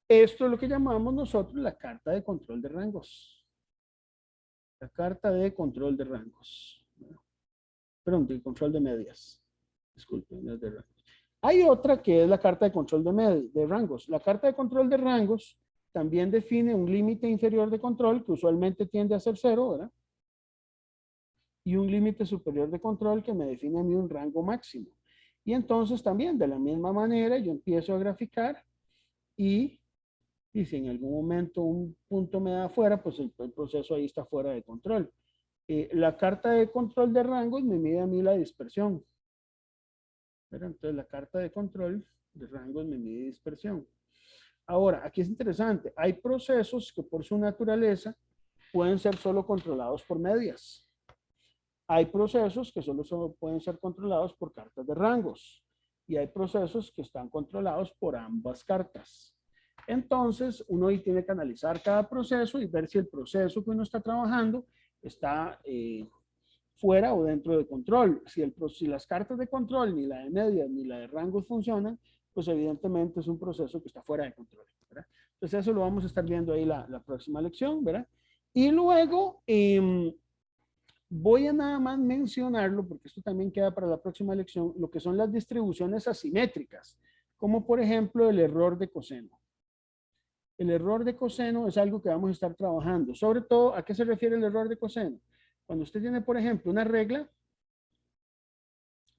Esto es lo que llamamos nosotros la carta de control de rangos. La carta de control de rangos. Perdón, de control de medias. Disculpen, no es de rangos. Hay otra que es la carta de control de rangos. La carta de control de rangos también define un límite inferior de control que usualmente tiende a ser 0, ¿verdad? Y un límite superior de control que me define a mí un rango máximo. Y entonces también de la misma manera yo empiezo a graficar y si en algún momento un punto me da fuera, pues el proceso ahí está fuera de control. La carta de control de rangos me mide a mí la dispersión. ¿Verdad? Entonces la carta de control de rangos me mide dispersión. Ahora, aquí es interesante. Hay procesos que por su naturaleza pueden ser solo controlados por medias. Hay procesos que solo pueden ser controlados por cartas de rangos. Y hay procesos que están controlados por ambas cartas. Entonces, uno ahí tiene que analizar cada proceso y ver si el proceso que uno está trabajando está fuera o dentro de control. Si las cartas de control, ni la de medias ni la de rangos funcionan, pues evidentemente es un proceso que está fuera de control, ¿verdad? Entonces eso lo vamos a estar viendo ahí la próxima lección, ¿verdad? Y luego voy a nada más mencionarlo, porque esto también queda para la próxima lección, lo que son las distribuciones asimétricas, como por ejemplo el error de coseno. El error de coseno es algo que vamos a estar trabajando. Sobre todo, ¿a qué se refiere el error de coseno? Cuando usted tiene, por ejemplo, una regla,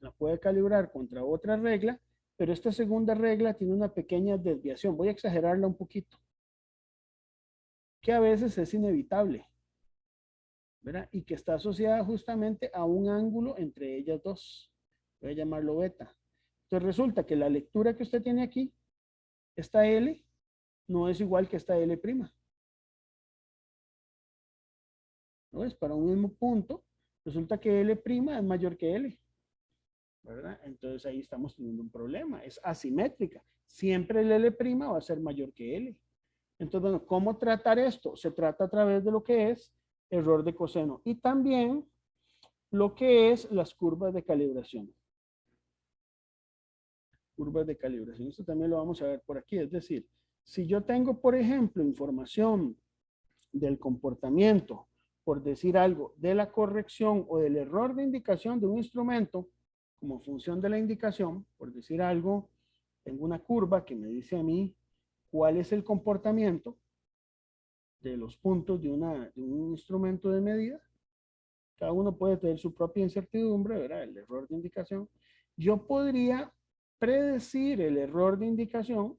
la puede calibrar contra otra regla, pero esta segunda regla tiene una pequeña desviación. Voy a exagerarla un poquito, que a veces es inevitable, ¿verdad? Y que está asociada justamente a un ángulo entre ellas dos. Voy a llamarlo beta. Entonces resulta que la lectura que usted tiene aquí, esta L, no es igual que esta L'. ¿No es? Para un mismo punto, resulta que L' es mayor que L. ¿Verdad? Entonces ahí estamos teniendo un problema. Es asimétrica. Siempre el L' va a ser mayor que L. Entonces, bueno, ¿cómo tratar esto? Se trata a través de lo que es error de coseno. Y también lo que es las curvas de calibración. Curvas de calibración. Esto también lo vamos a ver por aquí. Es decir, si yo tengo, por ejemplo, información del comportamiento, por decir algo, de la corrección o del error de indicación de un instrumento, como función de la indicación, por decir algo, tengo una curva que me dice a mí cuál es el comportamiento de los puntos de un instrumento de medida. Cada uno puede tener su propia incertidumbre, ¿verdad? El error de indicación. Yo podría predecir el error de indicación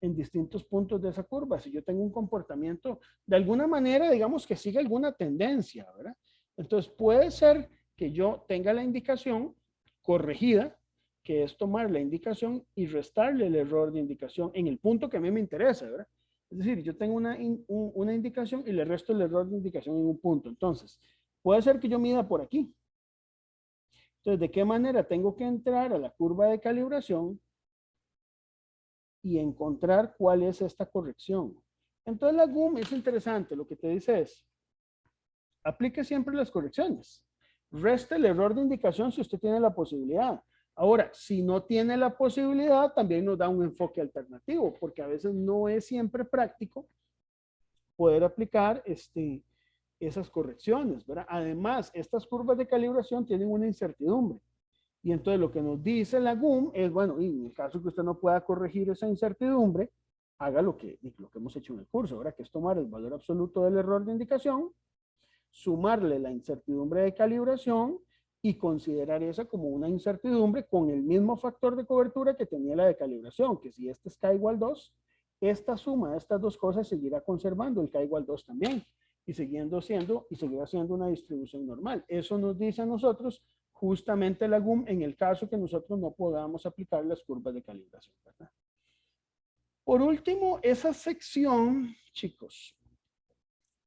en distintos puntos de esa curva. Si yo tengo un comportamiento, de alguna manera, digamos que sigue alguna tendencia, ¿verdad? Entonces puede ser que yo tenga la indicación corregida, que es tomar la indicación y restarle el error de indicación en el punto que a mí me interesa, ¿verdad? Es decir, yo tengo una indicación y le resto el error de indicación en un punto. Entonces, puede ser que yo mida por aquí. Entonces, ¿de qué manera tengo que entrar a la curva de calibración y encontrar cuál es esta corrección? Entonces, la GUM es interesante. Lo que te dice es, aplique siempre las correcciones. Reste el error de indicación si usted tiene la posibilidad. Ahora, si no tiene la posibilidad, también nos da un enfoque alternativo, porque a veces no es siempre práctico poder aplicar esas correcciones, ¿verdad? Además, estas curvas de calibración tienen una incertidumbre. Y entonces lo que nos dice la GUM es, bueno, y en el caso que usted no pueda corregir esa incertidumbre, haga lo que hemos hecho en el curso, ¿verdad? Que es tomar el valor absoluto del error de indicación, sumarle la incertidumbre de calibración y considerar esa como una incertidumbre con el mismo factor de cobertura que tenía la de calibración, que si este es K igual 2, esta suma de estas dos cosas seguirá conservando el K igual 2 también y seguirá siendo una distribución normal. Eso nos dice a nosotros justamente la GUM en el caso que nosotros no podamos aplicar las curvas de calibración, ¿verdad? Por último, esa sección, chicos,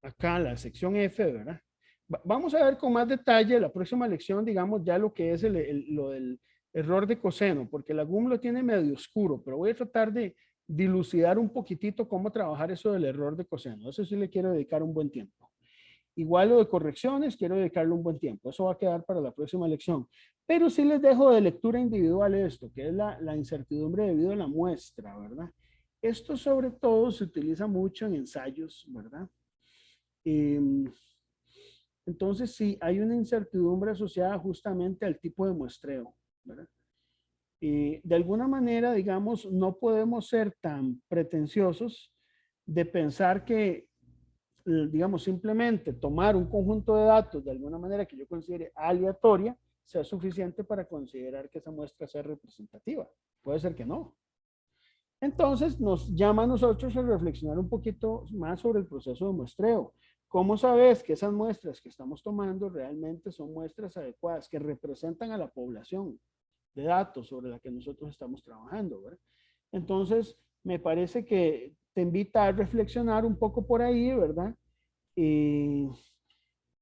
acá la sección F, ¿verdad? Vamos a ver con más detalle la próxima lección, digamos, ya lo que es lo del error de coseno, porque la GUM lo tiene medio oscuro, pero voy a tratar de dilucidar un poquitito cómo trabajar eso del error de coseno. Eso sí le quiero dedicar un buen tiempo. Igual lo de correcciones, quiero dedicarle un buen tiempo. Eso va a quedar para la próxima lección. Pero sí les dejo de lectura individual esto, que es la incertidumbre debido a la muestra, ¿verdad? Esto sobre todo se utiliza mucho en ensayos, ¿verdad? Entonces, sí, hay una incertidumbre asociada justamente al tipo de muestreo, ¿verdad? De alguna manera, digamos, no podemos ser tan pretenciosos de pensar que, digamos, simplemente tomar un conjunto de datos de alguna manera que yo considere aleatoria sea suficiente para considerar que esa muestra sea representativa. Puede ser que no. Entonces, nos llama a nosotros a reflexionar un poquito más sobre el proceso de muestreo. ¿Cómo sabes que esas muestras que estamos tomando realmente son muestras adecuadas, que representan a la población de datos sobre la que nosotros estamos trabajando, ¿verdad? Entonces, me parece que te invita a reflexionar un poco por ahí, ¿verdad? Y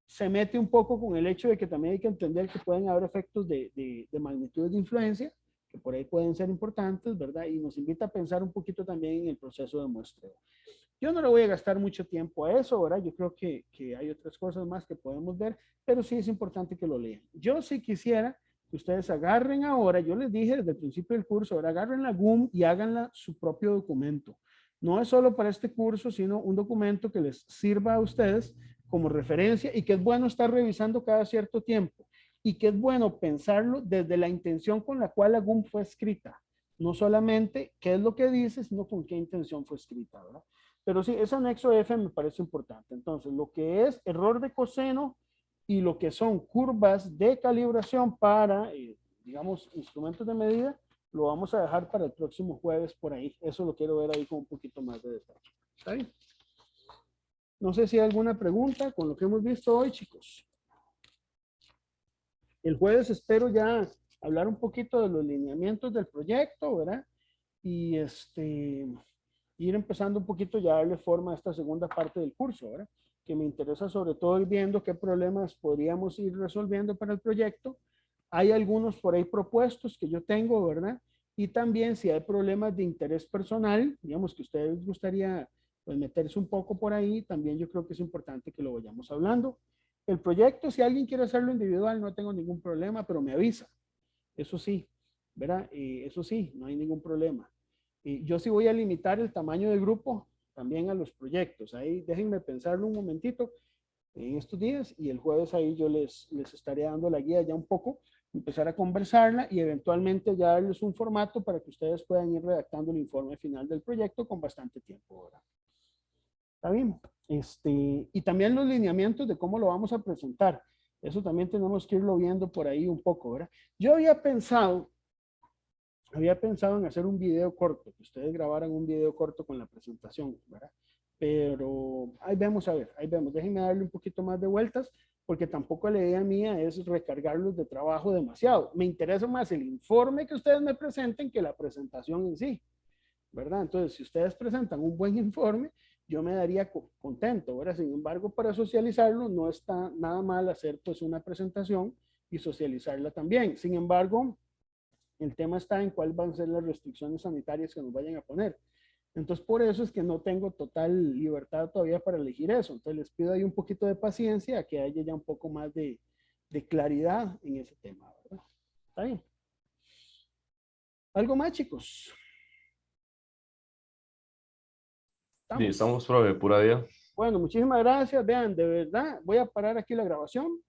se mete un poco con el hecho de que también hay que entender que pueden haber efectos de magnitudes de influencia, que por ahí pueden ser importantes, ¿verdad? Y nos invita a pensar un poquito también en el proceso de muestreo. Yo no le voy a gastar mucho tiempo a eso, ¿verdad? Yo creo que hay otras cosas más que podemos ver, pero sí es importante que lo lean. Yo sí quisiera que ustedes agarren ahora, yo les dije desde el principio del curso, ahora agarren la GUM y háganla su propio documento. No es solo para este curso, sino un documento que les sirva a ustedes como referencia y que es bueno estar revisando cada cierto tiempo y que es bueno pensarlo desde la intención con la cual la GUM fue escrita. No solamente qué es lo que dice, sino con qué intención fue escrita, ¿verdad? Pero sí, ese anexo F me parece importante. Entonces, lo que es error de coseno y lo que son curvas de calibración para, digamos, instrumentos de medida, lo vamos a dejar para el próximo jueves por ahí. Eso lo quiero ver ahí con un poquito más de detalle. ¿Está bien? No sé si hay alguna pregunta con lo que hemos visto hoy, chicos. El jueves espero ya hablar un poquito de los lineamientos del proyecto, ¿verdad? Y ir empezando un poquito ya a darle forma a esta segunda parte del curso, ¿verdad? Que me interesa sobre todo ir viendo qué problemas podríamos ir resolviendo para el proyecto. Hay algunos por ahí propuestos que yo tengo, ¿verdad? Y también si hay problemas de interés personal, digamos que a ustedes les gustaría pues, meterse un poco por ahí, también yo creo que es importante que lo vayamos hablando. El proyecto, si alguien quiere hacerlo individual, no tengo ningún problema, pero me avisa. Eso sí, ¿verdad? Eso sí, no hay ningún problema. Yo sí voy a limitar el tamaño de grupo también a los proyectos. Ahí déjenme pensarlo un momentito en estos días y el jueves ahí yo les estaré dando la guía ya un poco, empezar a conversarla y eventualmente ya darles un formato para que ustedes puedan ir redactando el informe final del proyecto con bastante tiempo, ¿verdad? ¿Está bien? Y también los lineamientos de cómo lo vamos a presentar. Eso también tenemos que irlo viendo por ahí un poco, ¿verdad? Yo había pensado en hacer un video corto, que ustedes grabaran un video corto con la presentación, ¿verdad? Pero ahí vemos, a ver, ahí vemos. Déjenme darle un poquito más de vueltas, porque tampoco la idea mía es recargarlos de trabajo demasiado. Me interesa más el informe que ustedes me presenten que la presentación en sí, ¿verdad? Entonces, si ustedes presentan un buen informe, yo me daría contento, ¿verdad? Sin embargo, para socializarlo no está nada mal hacer pues una presentación y socializarla también. Sin embargo, el tema está en cuáles van a ser las restricciones sanitarias que nos vayan a poner. Entonces, por eso es que no tengo total libertad todavía para elegir eso. Entonces, les pido ahí un poquito de paciencia, a que haya ya un poco más de claridad en ese tema, ¿verdad? ¿Está bien? ¿Algo más, chicos? Sí, ¿Estamos? estamos, profe, pura vida. Bueno, muchísimas gracias. Vean, de verdad, voy a parar aquí la grabación